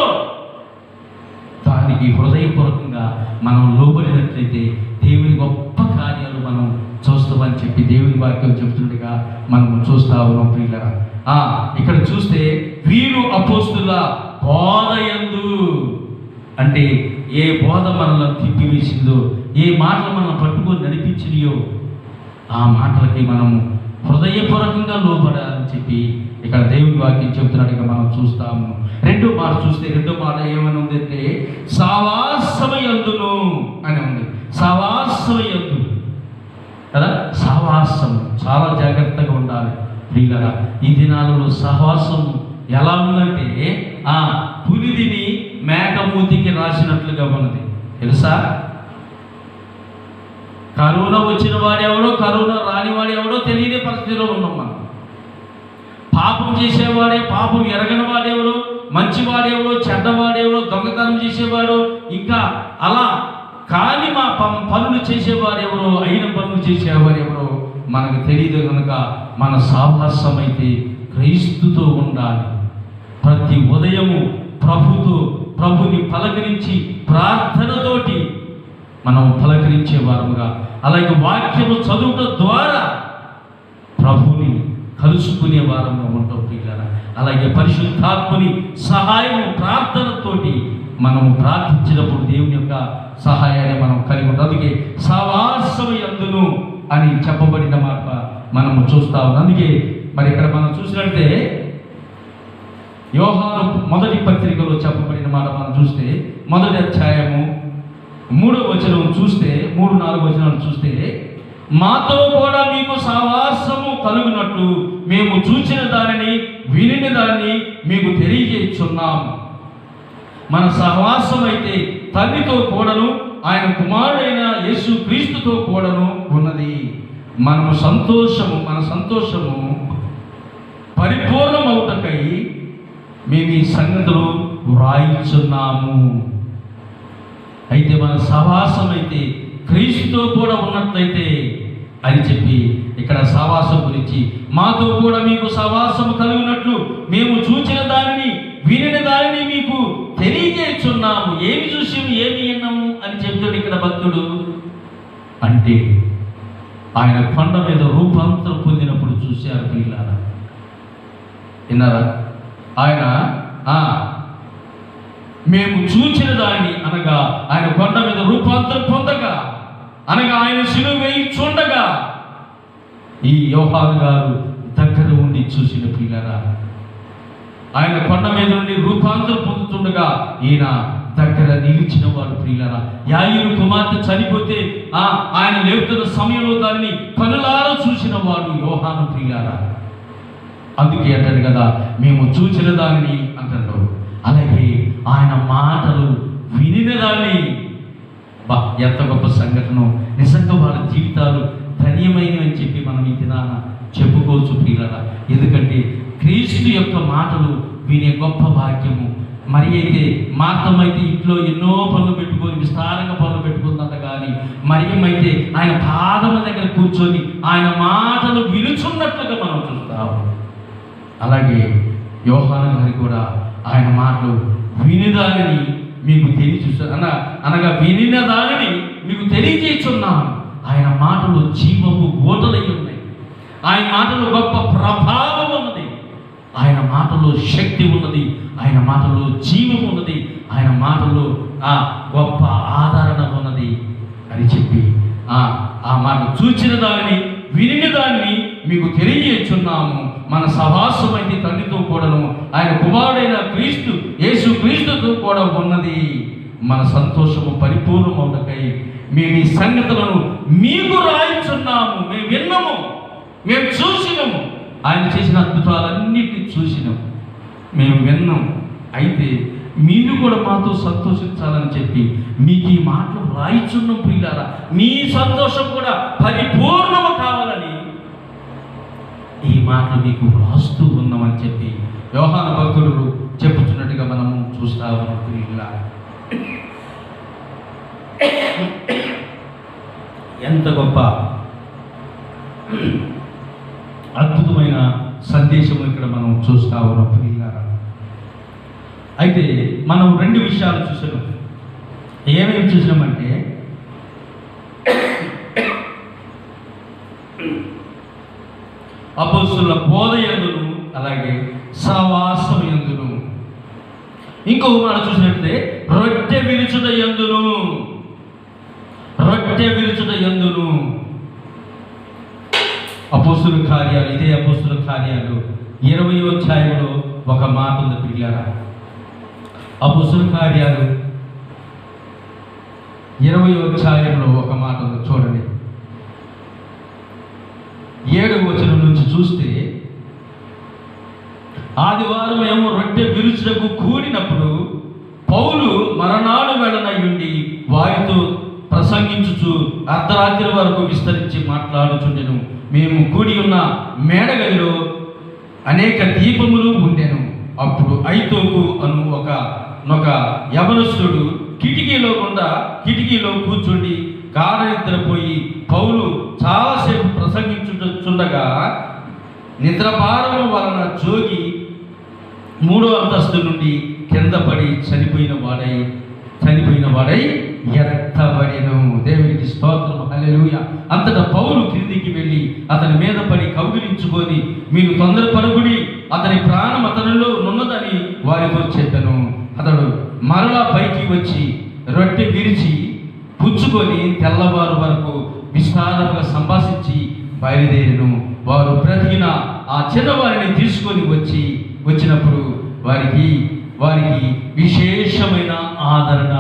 దానికి హృదయపూర్వకంగా మనం లోబడినట్లయితే దేవుని గొప్ప కార్యాలు మనం చూస్తామని చెప్పి దేవుని వాక్యం చెబుతుండగా మనం చూస్తా ఉన్నాం ప్రియులారా. ఇక్కడ చూస్తే వీరు అపోస్తుల బోధయందు అంటే ఏ బోధ మనల్ని తిప్పివేసిందో, ఏ మాటలు మనల్ని పట్టుకొని నడిపించినాయో ఆ మాటలకి మనము హృదయపూర్వకంగా లోబడాలని చెప్పి ఇక్కడ దేవుని వాక్యం చెబుతున్నట్టుగా మనం చూస్తాము. రెండో మాట చూస్తే, రెండో మాట ఏమని ఉందంటే సహవాసమయందును అని ఉంది. సహవాసమయందు కదా, సహవాసం చాలా జాగ్రత్తగా ఉండాలి ప్రియులారా. ఈ దినాలలో సహవాసం ఎలా ఉందంటే పులిదిని మేకమూతికి రాసినట్లుగా ఉన్నది తెలుసా? కరోనా వచ్చిన వాడెవడో, కరోనా రాని వాడెవడో తెలియని పరిస్థితిలో ఉన్నాం మనం. పాపం చేసేవాడే, పాపం ఎరగని వాడెవడో, మంచివాడెవడో, చెడ్డవాడెవడో, దొంగతనం చేసేవాడు, ఇంకా అలా కాని మా పనులు చేసేవాడెవరో, అయిన పనులు చేసేవాడెవరో మనకు తెలియదు. కనుక మన సాహసం అయితే క్రీస్తుతో ఉండాలి. ప్రతి ఉదయము ప్రభుని పలకరించి ప్రార్థనతోటి మనం పలకరించే వారముగా, అలాగే వాక్యము చదువుట ద్వారా ప్రభుని కలుసుకునే వారంగా ఉంటాం పిల్లల. అలాగే పరిశుద్ధాత్మని సహాయము ప్రార్థనతోటి మనము ప్రార్థించినప్పుడు దేవుని యొక్క సహాయాన్ని మనం కలిగి ఉంటాం. అందుకే సహవాసమయందును అని చెప్పబడిన మాట మనము చూస్తా ఉన్నాం. అందుకే మరి ఇక్కడ మనం చూసినట్టే యోహాను మొదటి పత్రికలో చెప్పబడిన మాట మనం చూస్తే, మొదటి అధ్యాయము 3వ వచనం చూస్తే, 3-4 వచనాలు చూస్తే, మాతో కూడా మీకు సహవాసము కలుగునట్లు మేము చూచిన దానిని వినిన దాన్ని మీకు తెలియజేస్తున్నాము. మన సహవాసం అయితే తండ్రితో కూడాను ఆయన కుమారుడైన యేసు క్రీస్తుతో కూడాను ఉన్నది. మన సంతోషము పరిపూర్ణమవుటకై మేము ఈ సంగతులు వ్రాయిచున్నాము. అయితే మన సహవాసం అయితే క్రీస్తుతో కూడా ఉన్నట్లయితే అని చెప్పి ఇక్కడ సహవాసం గురించి, మాతో కూడా మీకు సహవాసము కలిగినట్లు మేము చూచిన దానిని వినిన దానిని మీకు తెలియజేస్తున్నాము. ఏమి చూసాము, ఏమి విన్నాము అని చెప్తాడు ఇక్కడ భక్తుడు. అంటే ఆయన కొండ మీద రూపాంతరం పొందినప్పుడు చూశారు పిల్లలు, విన్నారా? ఆయన మేము చూచిన దాన్ని అనగా ఆయన కొండ మీద రూపాంతరం పొందగా, అనగా ఆయన సిలువ వేయి చూడగా ఈ యోహాను గారు దగ్గర ఉండి చూసిన పిల్లరా, ఆయన కొండ మీద నుండి రూపాంతరం పొందుతుండగా ఈయన దగ్గర నిలిచిన వాడు ప్రియులరా. యాయీరు కుమార్తె చనిపోతే ఆయన లేపుతున్న సమయంలో దాన్ని కనులారా చూసిన వాడు యోహాను ప్రియులరా. అందుకే అంటాడు కదా, మేము చూచిన దానిని అంటాడు. అలాగే ఆయన మాటలు వినిన దాన్ని, ఎంత గొప్ప సంఘటన! నిజంగా వాళ్ళ జీవితాలు ధన్యమైనవి అని చెప్పి మనం ఈ దినాన చెప్పుకోవచ్చు ప్రియులరా. ఎందుకంటే క్రీస్తు యొక్క మాటలు వినే గొప్ప భాగ్యము. మరి అయితే మార్తమైతే ఇంట్లో ఎన్నో పనులు పెట్టుకొని విస్తారంగా పనులు పెట్టుకుందంట, కానీ మరియమైతే ఆయన పాదముల దగ్గర కూర్చొని ఆయన మాటలు వినుచున్నట్లుగా మనం చూస్తాము. అలాగే యోహాను గారి కూడా ఆయన మాటలు వినిదానిని మీకు అనగా వినిన దానిని మీకు తెలియజేస్తున్నాను. ఆయన మాటలు జీవము ఓటలై ఉన్నాయి. ఆయన మాటలు గొప్ప ప్రభావం ఉన్నది. ఆయన మాటలో శక్తి ఉన్నది. ఆయన మాటలో జీవం ఉన్నది. ఆయన మాటలో గొప్ప ఆదరణ ఉన్నది అని చెప్పి ఆ మాట చూచిన దానిని వినిన దానిని మీకు తెలియజేస్తున్నాము. మన సహవాసం అయితే తండ్రితో కూడాను ఆయన కుమారుడైన క్రీస్తు యేసు క్రీస్తుతో కూడా ఉన్నది. మన సంతోషము పరిపూర్ణమవుటకై మేము ఈ సంగతులను మీకు రాయించున్నాము. మేము విన్నాము, మేము చూసినాము, ఆయన చేసిన అద్భుతాలన్నిటినీ చూసినాము, మేము విన్నాం. అయితే మీరు కూడా మాతో సంతోషించాలని చెప్పి మీకు ఈ మాటలు రాయిచున్నాం ప్రియులారా. మీ సంతోషం కూడా పరిపూర్ణము కావాలని ఈ మాటలు మీకు రాస్తూ ఉన్నామని చెప్పి యోహాను భక్తుడు చెప్పుతున్నట్టుగా మనము చూస్తా ఉన్నాం ప్రియులారా. ఎంత గొప్ప అద్భుతమైన సందేశం ఇక్కడ మనం చూస్తా ఉన్నాం ప్రియులారా. అయితే మనం 2 విషయాలు చూసాం. ఏమేమి చూసామంటే, అపొస్తలుల బోధ యందును అలాగే సహవాసం యందును. ఇంకొక మాట చూసినట్లయితే రొట్టె విరుచుట యందును. అపొస్తలుల కార్యాలు, ఇదే అపొస్తలుల కార్యాలు 20వ అధ్యాయంలో ఒక మాట ఉంది ప్రియులారా. అపొస్తలుల కార్యాలు 20వ అధ్యాయంలో ఒక మాట ఉంది, చూడండి. 7వ వచనం నుంచి చూస్తే, ఆదివారం ఏమో రొట్టె విరుచుటకు కూడినప్పుడు పౌలు మరణాలు వెళ్ళనయ్యుండి వారి ప్రసంగించుచు అర్ధరాత్రి వరకు విస్తరించి మాట్లాడుచుండెను. మేము కూడి ఉన్న మేడగదిలో అనేక దీపములు ఉండెను. అప్పుడు ఐతోకు అను ఒక యవనస్తుడు కిటికీలో కూర్చుండి గాఢ నిద్రపోయి పౌలు చాలాసేపు ప్రసంగించుచుండగా నిద్రభారము వలన జోగి 3వ అంతస్తు నుండి కింద పడి చనిపోయిన వాడై ఎత్తబడెను. దేవునికి స్తోత్రం, హల్లెలూయా. అంతటా పౌలు క్రిందికి వెళ్ళి అతని మీద పడి కౌగిలించుకొని, మీరు తొందరపడుకుడి, అతని ప్రాణం అతనిలో నున్నదని వారితో చెప్పెను. అతడు మరలా పైకి వచ్చి రొట్టె విరిచి పుచ్చుకొని తెల్లవారు వరకు విస్తారంగా సంభాషించి బయలుదేరెను. వారు బ్రతికిన ఆ చిన్నవారిని తీసుకొని వచ్చినప్పుడు వారికి విశేషమైన ఆదరణ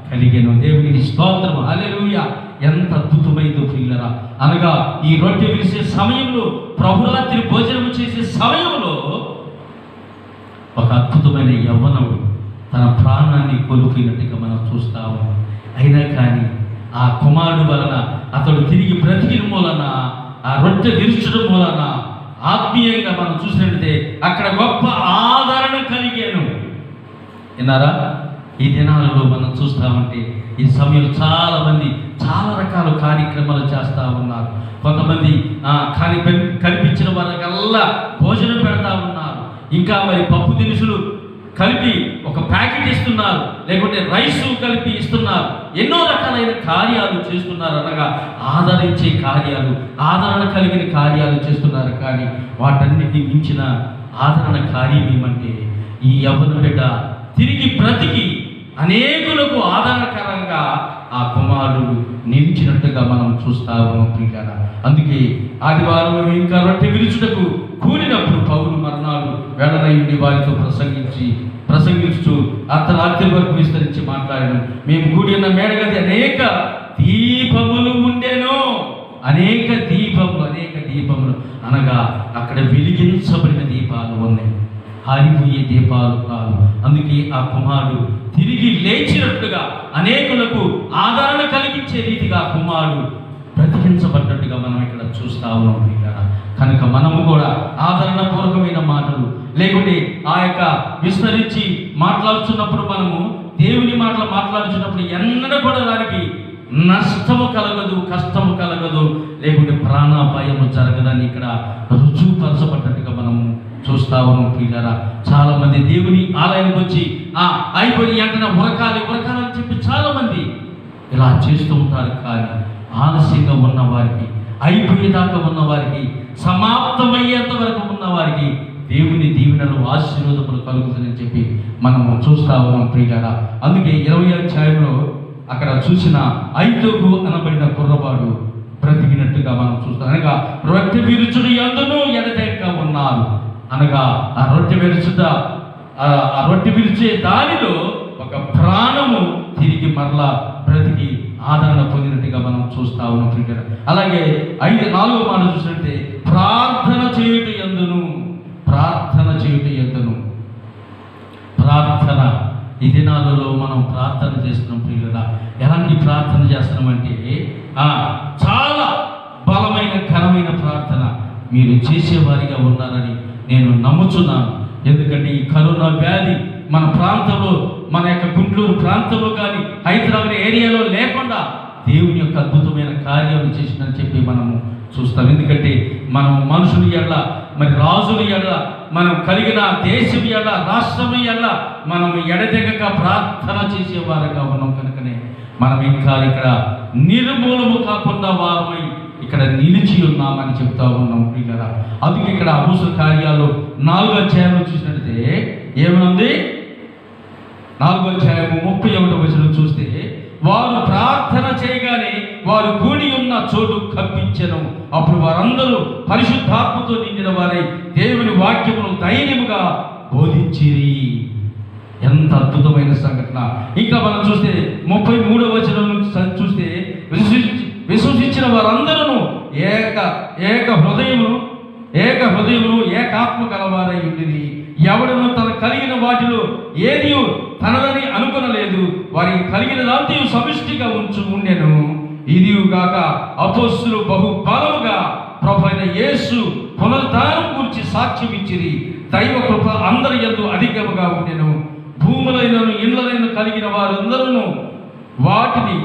కలిగెను. దేవునికి స్తోత్రం, హల్లెలూయా. ఎంత అద్భుతమైందో ప్రియులరా. అనగా ఈ రొట్టె విరిసే సమయంలో, ప్రభురాత్రి భోజనం చేసే సమయంలో ఒక అద్భుతమైన యవ్వనుడు తన ప్రాణాన్ని కోల్పోయినట్టుగా మనం చూస్తాము. అయినా కానీ ఆ కుమారుడు వలన, అతడు తిరిగి బ్రతికిన మూలన, ఆ రొట్టె విరుచడం మూలన ఆత్మీయంగా మనం చూసినట్లయితే అక్కడ గొప్ప ఆదరణ కలిగాను. విన్నారా? ఈ దినాలలో మనం చూస్తామంటే ఈ సమయంలో చాలామంది చాలా రకాల కార్యక్రమాలు చేస్తూ ఉన్నారు. కొంతమంది కనిపించిన వాళ్ళకల్లా భోజనం పెడతా ఉన్నారు. ఇంకా మరి పప్పు దినుసులు కలిపి ఒక ప్యాకెట్ ఇస్తున్నారు, లేకుంటే రైసు కలిపి ఇస్తున్నారు. ఎన్నో రకాలైన కార్యాలు చేస్తున్నారు. అనగా ఆదరించే కార్యాలు, ఆదరణ కలిగిన కార్యాలు చేస్తున్నారు. కానీ వాటన్నిటిని మించిన ఆదరణ కార్యం ఏమంటే ఈ యవ్వన బిడ్డ తిరిగి బ్రతికి అనేకులకు ఆదరణకరంగా ఆ కుమారుడు నిలిచినట్టుగా మనం చూస్తా ఉన్నాం ప్రియులారా. అందుకే ఆదివారం ఇంకా రొట్టె విరుచుటకు కూడినప్పుడు పౌలు మరణాలు వెడనయుండి వారితో ప్రసంగించుతూ అర్ధరాత్రి వరకు విస్తరించి మాట్లాడాను. మేము కూడి ఉన్న మేడగది అనేక దీపములు ఉండెను. అనేక దీపములు అనగా అక్కడ వెలిగించబడిన దీపాలు ఉన్నాయి, ఆరిపోయే దీపాలు కాదు. అందుకే ఆ కుమారుడు తిరిగి లేచినట్టుగా అనేకులకు ఆదరణ కలిగించే రీతిగా ఆ కుమారుడు బ్రతికించబడ్డట్టుగా మనం ఇక్కడ చూస్తా ఉన్నాం కదా. కనుక మనము కూడా ఆదరణపూర్వకమైన మాటలు, లేకుంటే ఆ యొక్క విస్తరించి మాట్లాడుతున్నప్పుడు, మనము దేవుని మాటలు మాట్లాడుతున్నప్పుడు ఎన్నడూ కూడా దానికి నష్టము కలగదు, కష్టము కలగదు, లేకుంటే ప్రాణాపాయము జరగదని ఇక్కడ రుజువుపరచబడ్డట్టుగా మనము చూస్తా ఉన్నాం ప్రియులారా. చాలా మంది దేవుని ఆలయానికి వచ్చి అయిపోయి వెంటనే ఉరకాలని చెప్పి చాలా మంది ఇలా చేస్తూ ఉంటారు. కానీ ఆలస్యంగా ఉన్న వారికి, అయిపోయేదాకా ఉన్న వారికి, సమాప్తమయ్యేంత వరకు ఉన్న వారికి దేవుని దీవెనలు, ఆశీర్వాదములు కలుగుతుందని చెప్పి మనము చూస్తా ఉన్నాం ప్రియులారా. అందుకే 20వ అధ్యాయంలో అక్కడ చూసిన ఐతోకు అనబడిన కుర్రవాడు బ్రతికినట్టుగా మనం చూస్తాం. అనగా రొట్టె విరుచుడు యందును ఎడతెక్క ఉన్నారు. అనగా ఆ రొట్టె విరిచే దానిలో ఒక ప్రాణము తిరిగి మరలా బ్రతికి ఆదరణ పొందినట్టుగా మనం చూస్తా ఉన్నాం ప్రియులారా. అలాగే 4వ మాట చూసినట్టే ప్రార్థన చేయుట యందును. ప్రార్థన ఈ దినాలలో మనం ప్రార్థన చేస్తున్నాం ప్రియులారా. ఎలాంటి ప్రార్థన చేస్తున్నామంటే చాలా బలమైన ఘనమైన ప్రార్థన మీరు చేసేవారిగా ఉన్నారని నేను నమ్ముచున్నాను. ఎందుకంటే ఈ కరోనా వ్యాధి మన ప్రాంతంలో, మన యొక్క గుంటూరు ప్రాంతంలో కానీ హైదరాబాద్ ఏరియాలో లేకుండా దేవుని యొక్క అద్భుతమైన కార్యాలు చేసిందని చెప్పి మనము చూస్తాం. ఎందుకంటే మనం మనుషులు ఎడల, మరి రాజుల ఎడల, మనం కలిగిన దేశం ఎడల, రాష్ట్రం ఎడల మనం ఎడతెగక ప్రార్థన చేసేవారుగా ఉన్నాం. కనుకనే మనం ఇంకా ఇక్కడ నిర్మూలము కాకుండా వారమై ఇక్కడ నిలిచి ఉన్నామని చెప్తా ఉన్నాం ప్రియులారా. అందుకే ఇక్కడ అపోస్తలుల కార్యాలు 4వ అధ్యాయంలో చూసినట్లయితే ఏమనుంది? 4వ అధ్యాయము 31వ వచనం చూస్తే, వారు ప్రార్థన చేయగానే వారు కూడి ఉన్న చోటు కప్పించెను. అప్పుడు వారందరూ పరిశుద్ధాత్మతో నిండిన వారై దేవుని వాక్యమును ధైర్యముగా బోధించిరి. ఎంత అద్భుతమైన సంఘటన. ఇంకా మనం చూస్తే 33వ వచనం చూస్తే, విశ్వసించిన వారందరూ ఏక హృదయమును ఏకాత్మ కలవారై ఉండిరి. ఎవడను తన కలిగిన వాటిలో ఏది తనదని అనుకొనలేదు. వారికి కలిగిన దాంతో సమిష్టిగా ఉండెను. ఇదిగాక అపోస్తులు బహు బలముగా ప్రభువైన యేసు పునరుద్ధానం గురించి సాక్ష్యం ఇచ్చిరి. దైవ కృప అందరి యందు అధికముగా ఉండెను. భూములైనను ఇండ్లైన కలిగిన వారందరూ వాటిని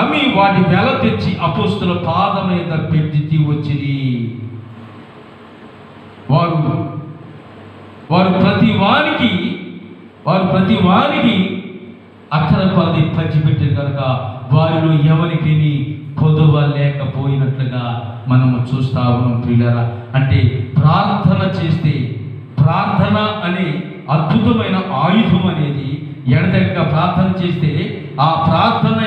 అమ్మి వాటి వెల తెచ్చి అపోస్తుల పాదం మీద పెట్టి వచ్చిరి. వారు ప్రతి వానికి అక్షర కొలది పంచిపెట్టారు కనుక వారిలో ఎవరికి కొదువ లేకపోయినట్లుగా మనము చూస్తా ఉన్నాం ప్రియులారా. అంటే ప్రార్థన చేస్తే, ప్రార్థన అనే అద్భుతమైన ఆయుధం అనేది ఎడతెగక ప్రార్థన చేస్తే ఆ ప్రార్థన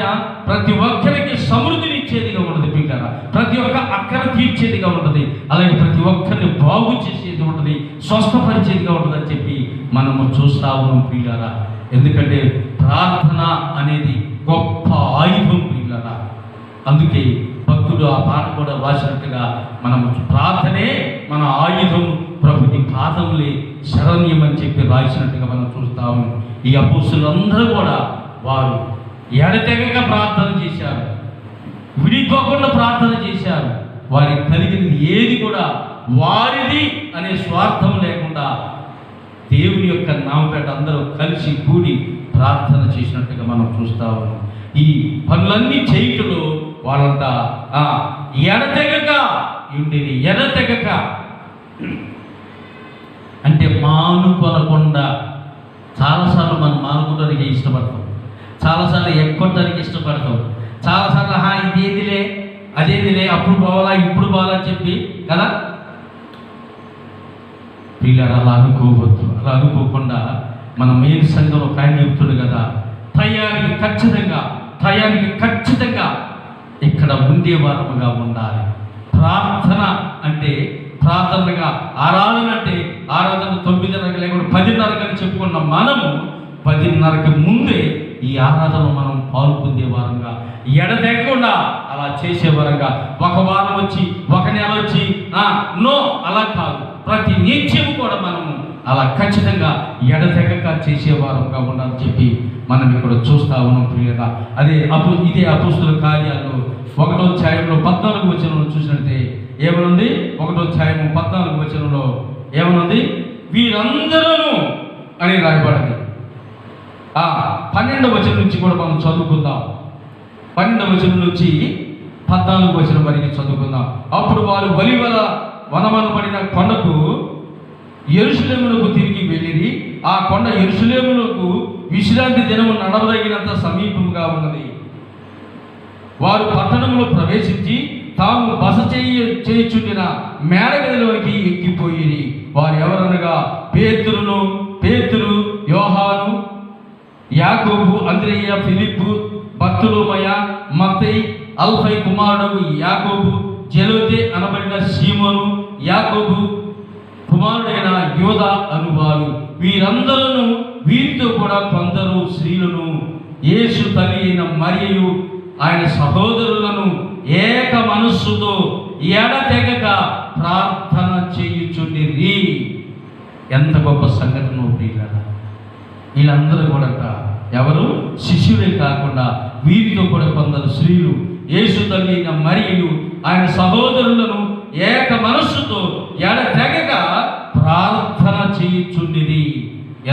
ప్రతి ఒక్కరికి సమృద్ధినిచ్చేదిగా ఉంటుంది ప్రియులారా. ప్రతి ఒక్క అక్కర తీర్చేదిగా ఉంటుంది. అలాగే ప్రతి ఒక్కరిని బాగు చేసేది ఉంటుంది, స్వస్థపరిచేదిగా ఉంటుంది అని చెప్పి మనము చూస్తా ఉన్నాం ప్రియులారా. ఎందుకంటే ప్రార్థన అనేది గొప్ప ఆయుధం ప్రియులారా. అందుకే భక్తుడు ఆ పాట కూడా రాసినట్టుగా మనము ప్రార్థనే మన ఆయుధం, ప్రభుని పాదములే శరణ్యం అని చెప్పి రాసినట్టుగా మనం చూస్తాము. ఈ అపోస్తులందరూ కూడా వారు ఎడతెగక ప్రార్థన చేశారు, విడిపోకుండా ప్రార్థన చేశారు. వారికి కలిగినది ఏది కూడా వారిది అనే స్వార్థం లేకుండా దేవుని యొక్క నామపేట అందరూ కలిసి కూడి ప్రార్థన చేసినట్టుగా మనం చూస్తా ఉన్నాం. ఈ పనులన్నీ చేయటంలో వాళ్ళంతా ఎడతెగక ఉండేది. ఎడతెగక అంటే మానుకొనకుండా. చాలాసార్లు మనం మానుకోవడానికి ఇష్టపడతాం, చాలాసార్లు ఎక్కొట్టడానికి ఇష్టపడతాం, చాలాసార్లు ఇదేదిలే అదేదిలే అప్పుడు పోవాలా ఇప్పుడు పోవాలా అని చెప్పి కదా. పిల్లలు అలా అనుకోవద్దు. అలా అనుకోకుండా మన మెయిన్ సంఘంలో ఆయన చెప్తుంది కదా, టయానికి ఖచ్చితంగా ఇక్కడ ఉండేవారముగా ఉండాలి. ప్రార్థన అంటే ప్రార్థనగా, ఆరాధన అంటే ఆరాధన 9:30 లేకుండా 10:30 అని చెప్పుకున్న మనము 10:30కి ముందే ఈ ఆరాధన మనం పాల్పొందేవారంగా, ఎడతెగకుండా అలా చేసేవారంగా, ఒక వారం వచ్చి ఒక నెల వచ్చి నో అలా కాదు, ప్రతి నిత్యం కూడా మనము అలా ఖచ్చితంగా ఎడతెగక చేసేవారంగా ఉండాలని చెప్పి మనం ఇక్కడ చూస్తా ఉన్నాం ప్రియులుగా. ఇదే అపోస్తుల కార్యాలు 1వ అధ్యాయంలో 14వ వచనంలో చూసినట్టే ఏమనుంది? 1వ అధ్యాయము 14వ వచనంలో ఏమనుంది? వీరందరూ అని రాయబడింది. 12వ వచనం నుంచి కూడా మనం చదువుకుందాం. 12వ వచనం నుంచి 14వ వచనం వరకు చదువుకుందాం. అప్పుడు వారు ఒలీవల వనమనబడిన కొండకు యెరూషలేమునకు తిరిగి వెళ్ళిరి. ఆ కొండ యెరూషలేమునకు విశ్రాంతి దినము నడవదగినంత సమీపంగా ఉన్నది. వారు పట్టణంలో ప్రవేశించి తాము బస చేయుచుండిన మేడగదిలోకి ఎక్కిపోయిరి. వారు ఎవరనగా పేతురు, యోహాను, యాకోబు, అంద్రెయ, ఫిలిప్పు, బర్తొలొమయ, మత్తయి, అల్ఫై కుమారుడు యాకోబు, జెలోతే అనబడిన సీమోను, యాకోబు కుమారుడైన యోదా అనువారు. వీరందరూ వీరితో కూడా కొందరు స్త్రీలను, యేసు తల్లి అయిన మరియయు ఆయన సహోదరులను ఏక మనస్సుతో ఎడతెగక ప్రార్థన చేయుచుండిరి. ఎంత గొప్ప సంఘటన ప్రియులారా. వీళ్ళందరూ కూడా ఎవరు? శిష్యులే కాకుండా వీరితో కూడా కొందరు స్త్రీలు, యేసు తల్లి అయిన మరియయు ఆయన సహోదరులను ఏక మనస్సుతో ఎడతెగక ప్రార్థన చేయుచుండిరి.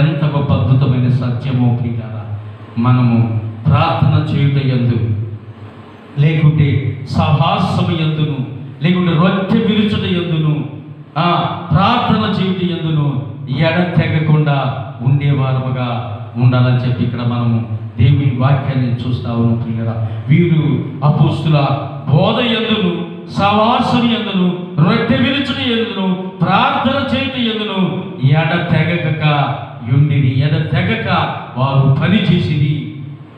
ఎంత గొప్ప అద్భుతమైన సత్యమో ప్రియులారా. మనము ప్రార్థన చేయుట యందు, లేకుంటే సహాసము యందును, లేకుంటే రొట్టె విరుచుట యందును, ప్రార్థన చేయుట యందును ఎడతెగకుండా ఉండేవారముగా ఉండాలని చెప్పి ఇక్కడ మనము దేవుని వాక్యాన్ని చూస్తా ఉన్నాం ప్రియులారా. వీరు అపోస్తుల బోధ యందును, సవాసం యందును, రొట్టె విరుచుట యందును, ప్రార్థన చేయుట యందును ఎడతెగక ఉండిరి. ఎడతెగక వారు పని చేసిరి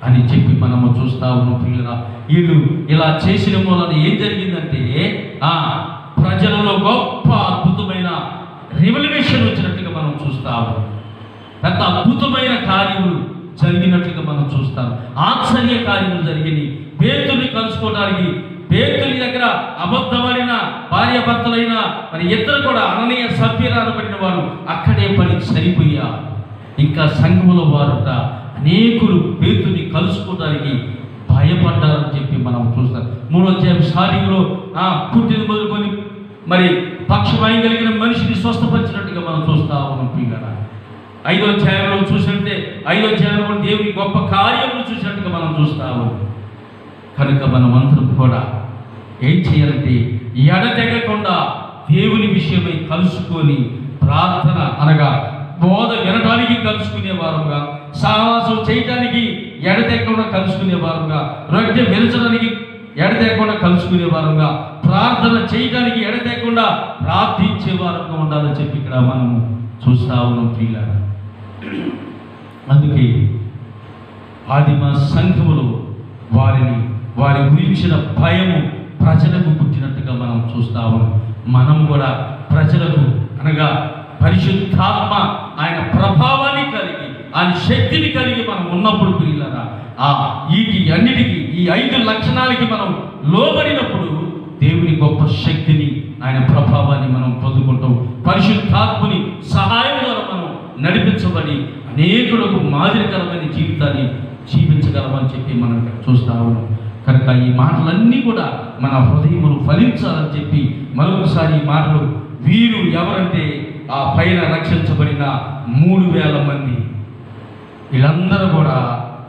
అని చెప్పి మనము చూస్తా ఉన్నాం ప్రియులారా. వీళ్ళు ఇలా చేసిన మూలన ఏం జరిగిందంటే ప్రజలలో గొప్ప అద్భుతమైన రెవల్యూషన్ వచ్చినట్టుగా మనం చూస్తాము. పెద్ద అద్భుతమైన కార్యములు జరిగినట్లుగా మనం చూస్తాం. ఆశ్చర్య కార్యములు జరిగినాయి. పేతురుని కలుసుకోవడానికి పేతుని దగ్గర అబద్ధమైన భార్యాభర్తలైన మరి ఇద్దరు కూడా అననీయ సభ్యులు అనబడిన వారు అక్కడే పడి చనిపోయారు. ఇంకా సంఘములో వారుట అనేకులు పేతుని కలుసుకోవడానికి భయపడ్డారని చెప్పి మనం చూస్తాం. 3వ అధ్యాయం స్టార్టింగ్లో పుట్టిన మొదలుకొని మరి పక్షవాయు కలిగిన మనిషిని స్వస్థపరిచినట్టుగా మనం చూస్తా ఉన్నాం పిల్లల. 5వ అధ్యాయంలో చూసినట్టే 5వ అధ్యాయంలో దేవుని గొప్ప కార్యములు చూసినట్టుగా మనం చూస్తా ఉన్నాం. కనుక మనం అందరం కూడా ఏం చేయాలంటే ఎడతెగకుండా దేవుని విషయమై కలుసుకొని ప్రార్థన అనగా బోధ వినడానికి కలుసుకునే వారుగా, సహవాసం చేయడానికి ఎడతెగకుండా కలుసుకునే వారుగా, రొట్టె విరచడానికి ఎడతెగకుండా కలుసుకునే వారుగా, ప్రార్థన చేయడానికి ఎడతెగకుండా ప్రార్థించే వారుగా ఉండాలని చెప్పి ఇక్కడ మనము చూస్తా ఉన్నాం పిల్లలు. అందుకే ఆదిమ సంఘములో వారి గురించిన భయము ప్రజలకు పుట్టినట్టుగా మనం చూస్తా ఉన్నాం. మనం కూడా ప్రజలకు అనగా పరిశుద్ధాత్మ ఆయన ప్రభావాన్ని కలిగి ఆయన శక్తిని కలిగి మనం ఉన్నప్పుడు పిల్లరా వీటి అన్నిటికీ ఈ 5 లక్షణాలకి మనం లోబడినప్పుడు దేవుని గొప్ప శక్తిని ఆయన ప్రభావాన్ని మనం పొందుకుంటాం. పరిశుద్ధాత్మని సహాయం ద్వారా మనం నడిపించబడి అనేకులకు మాదిరికరమైన జీవితాన్ని జీవించగలమని చెప్పి మనం చూస్తా ఉన్నాం. కనుక ఈ మాటలన్నీ కూడా మన హృదయములు ఫలించాలని చెప్పి మరొకసారి ఈ మాటలు వీరు ఎవరంటే ఆ పైన రక్షించబడిన 3,000 మంది వీళ్ళందరూ కూడా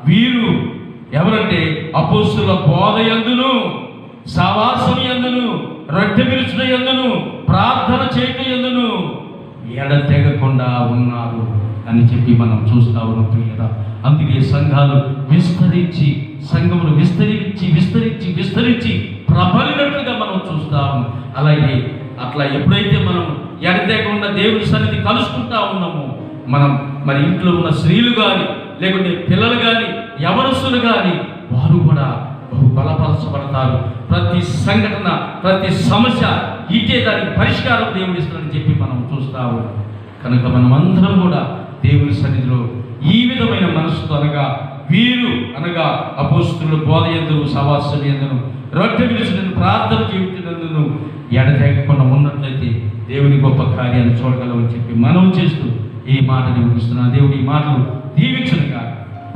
వీరు ఎవరంటే అపోస్తుల బోధ యందును, సహవాసం యందును, రొట్టె విరుచుట యందును, ప్రార్థన చేయటం యందును ఎడతెగకుండా ఉన్నారు అని చెప్పి మనం చూస్తా ఉన్నాం ప్రియులారా. అందుకే సంఘాలు సంఘములు విస్తరించి ప్రబలినట్లుగా మనం చూస్తాము. అలాగే అట్లా ఎప్పుడైతే మనం ఎడతెగకుండా దేవుని సన్నిధి కలుసుకుంటా ఉన్నామో మనం మరి ఇంట్లో ఉన్న స్త్రీలు కానీ లేకుంటే పిల్లలు కానీ యవనస్తులు కానీ వారు కూడా బహు బలపరచబడతారు. ప్రతి సంఘటన ప్రతి సమస్య ఇదే దానికి పరిష్కారం దేవుడు ఇస్తాడని చెప్పి మనం చూస్తాము. కనుక మనం అందరం కూడా దేవుని సన్నిధిలో ఈ విధమైన మనసుతో వీరు అపోస్తుల బోధ యందును, సహవాసం యందును, రొట్టె విరుచుటను, ప్రార్థన చేయుటను ఎడతెగకుండా ఉన్నట్లయితే దేవుని గొప్ప కార్యాన్ని చూడగలమని చెప్పి మనం చేస్తూ ఈ మాటని ముగిస్తున్నాం. దేవుడి ఈ మాటలు దీవించునుగా.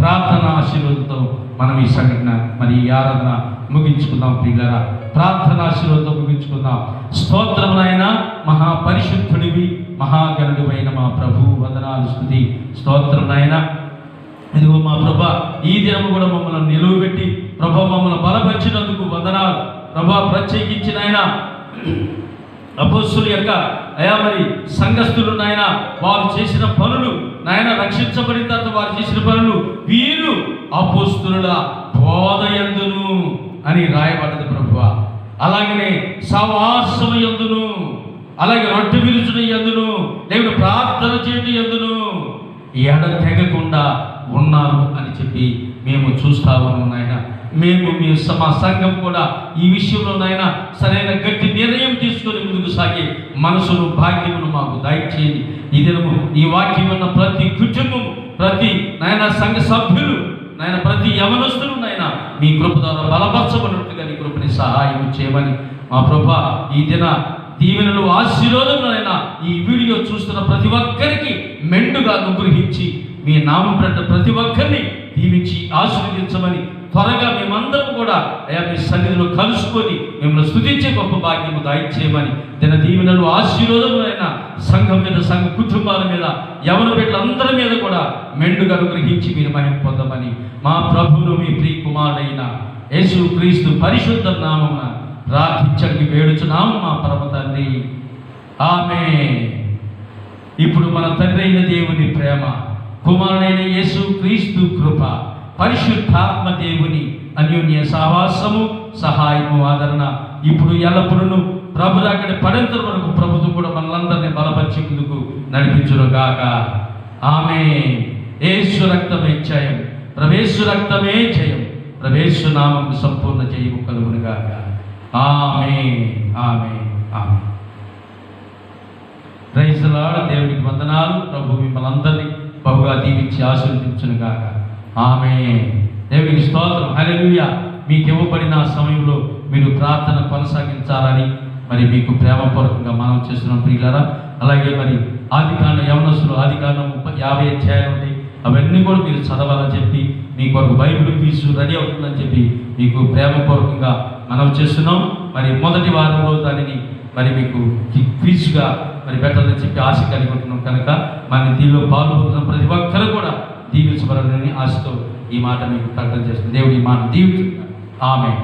ప్రార్థన ఆశీర్వాదంతో మనం ఈ సంఘటన మరి ఈ ఆరాధన ముగించుకుందాం ప్రియులారా. ప్రార్థన ఆశీర్వాదంతో ముగించుకుందాం. స్తోత్రం నాయన, మహాపరిశుద్ధుడివి, మహాగణుడివైన మా ప్రభు వందనాలు, స్తుతి స్తోత్రం నాయన. ఇదిగో మా ప్రభా, ఈ దినము కూడా మమ్మల్ని నిలువబెట్టి ప్రభా మమ్మల్ని బలపరిచినందుకు వందనాలు ప్రభా. ప్రత్యేకించిన ఆయన అపోస్తుల యొక్క మరి సంఘస్థులు నాయన వారు చేసిన పనులు నాయన, రక్షించబడిన తర్వాత వారు చేసిన పనులు వీరు అపోస్తుల బోధ యందును అని రాయబడ్డది ప్రభువా. అలాగనే సహవాసం యందును, అలాగే రొట్టె విరుచుట యందును, లేకపోతే ప్రార్థన చేయటం యందును ఎడతెగకుండా ఉన్నారు అని చెప్పి మేము చూస్తా ఉన్నాం నాయన. మేము మా సంఘం కూడా ఈ విషయంలో నాయన సరైన గట్టి నిర్ణయం తీసుకొని ముందుకు సాగే మనసును భాగ్యమును మాకు దయచేయండి. ఈ దినము ఈ వాక్యం ఉన్న ప్రతి కుటుంబం, ప్రతి నాయన సంఘ సభ్యులు నాయన, ప్రతి యవనస్తులు నాయన మీ కృప ద్వారా బలపరచబడినట్టుగా నీ కృపని సహాయం చేయమని మా ప్రభా ఈ దిన దీవెనలు ఆశీర్వాదములైనా ఈ వీడియో చూస్తున్న ప్రతి ఒక్కరికి మెండుగా అనుగ్రహించి మీ నామం పెట్ట ప్రతి ఒక్కరిని దీవించి ఆశీర్వదించమని త్వరగా మేమందరం కూడా అయా మీ సన్నిధిలో కలుసుకొని మిమ్మల్ని స్తుతించే గొప్ప భాగ్యము దయచేయమని దిన దీవెనలు ఆశీర్వాదములైన సంఘం మీద, సంఘ కుటుంబాల మీద, యవన బిడ్డలందరి మీద కూడా మెండుగా అనుగ్రహించి మీరు మహిమ పొందమని మా ప్రభువును మీ ప్రియ కుమారుడైన యేసు క్రీస్తు పరిశుద్ధ నామమున ప్రార్థించడానికి వేడుచున్నాము మా పరమ తండ్రి, ఆమేన్. ఇప్పుడు మన తండ్రి అయిన దేవుని ప్రేమ, కుమారుడైన యేసు క్రీస్తు కృప, పరిశుద్ధాత్మ దేవుని అన్యోన్య సహవాసము, సహాయము, ఆదరణ ఇప్పుడు ఎల్లప్పుడూ ప్రభు అక్కడ పడేంత వరకు ప్రభుత్వం కూడా మనలందరినీ బలపరిచి ముందుకు నడిపించునుగాక. ఆమేన్. యేసు రక్తమే జయం, ప్రవేశు రక్తమే జయం, ప్రవేశు నామము సంపూర్ణ జయము కలుగునుగాక. ఆమేన్, ఆమేన్, ఆమేన్. Praise the Lord. దేవునికి వందనాలు. ప్రభు మిమ్మల్ని అందరినీ బహుగా దీవించి ఆశీర్వదించునుగాక. ఆమేన్. దేవునికి స్తోత్రం. హల్లెలూయా. మీకు ఇవ్వబడిన సమయంలో మీరు ప్రార్థన కొనసాగించాలని మరి మీకు ప్రేమపూర్వకంగా మనం చేస్తున్నాం ప్రియులారా. అలాగే మరి ఆదికాండం యవనస్తులు ఆదికాండం 50 అధ్యాయాలు ఉంటాయి, అవన్నీ కూడా మీరు చదవాలని చెప్పి మీ కొరకు బైబిల్ క్విజ్ రెడీ అవుతుందని చెప్పి మీకు ప్రేమపూర్వకంగా మనం చేస్తున్నాం. మరి మొదటి వారంలో దానిని మరి మీకు క్విజ్గా మరి పెట్టాలని చెప్పి ఆశ కలిగి ఉంటున్నాం కనుక మరి దీనిలో పాల్గొంటున్న ప్రతి ఒక్కరు కూడా దీవించబడాలని ఆశతో ఈ మాట మీకు ప్రకటన చేస్తుంది. దేవుడి ఈ మాట దీవించుకుంటారు. ఆమేన్.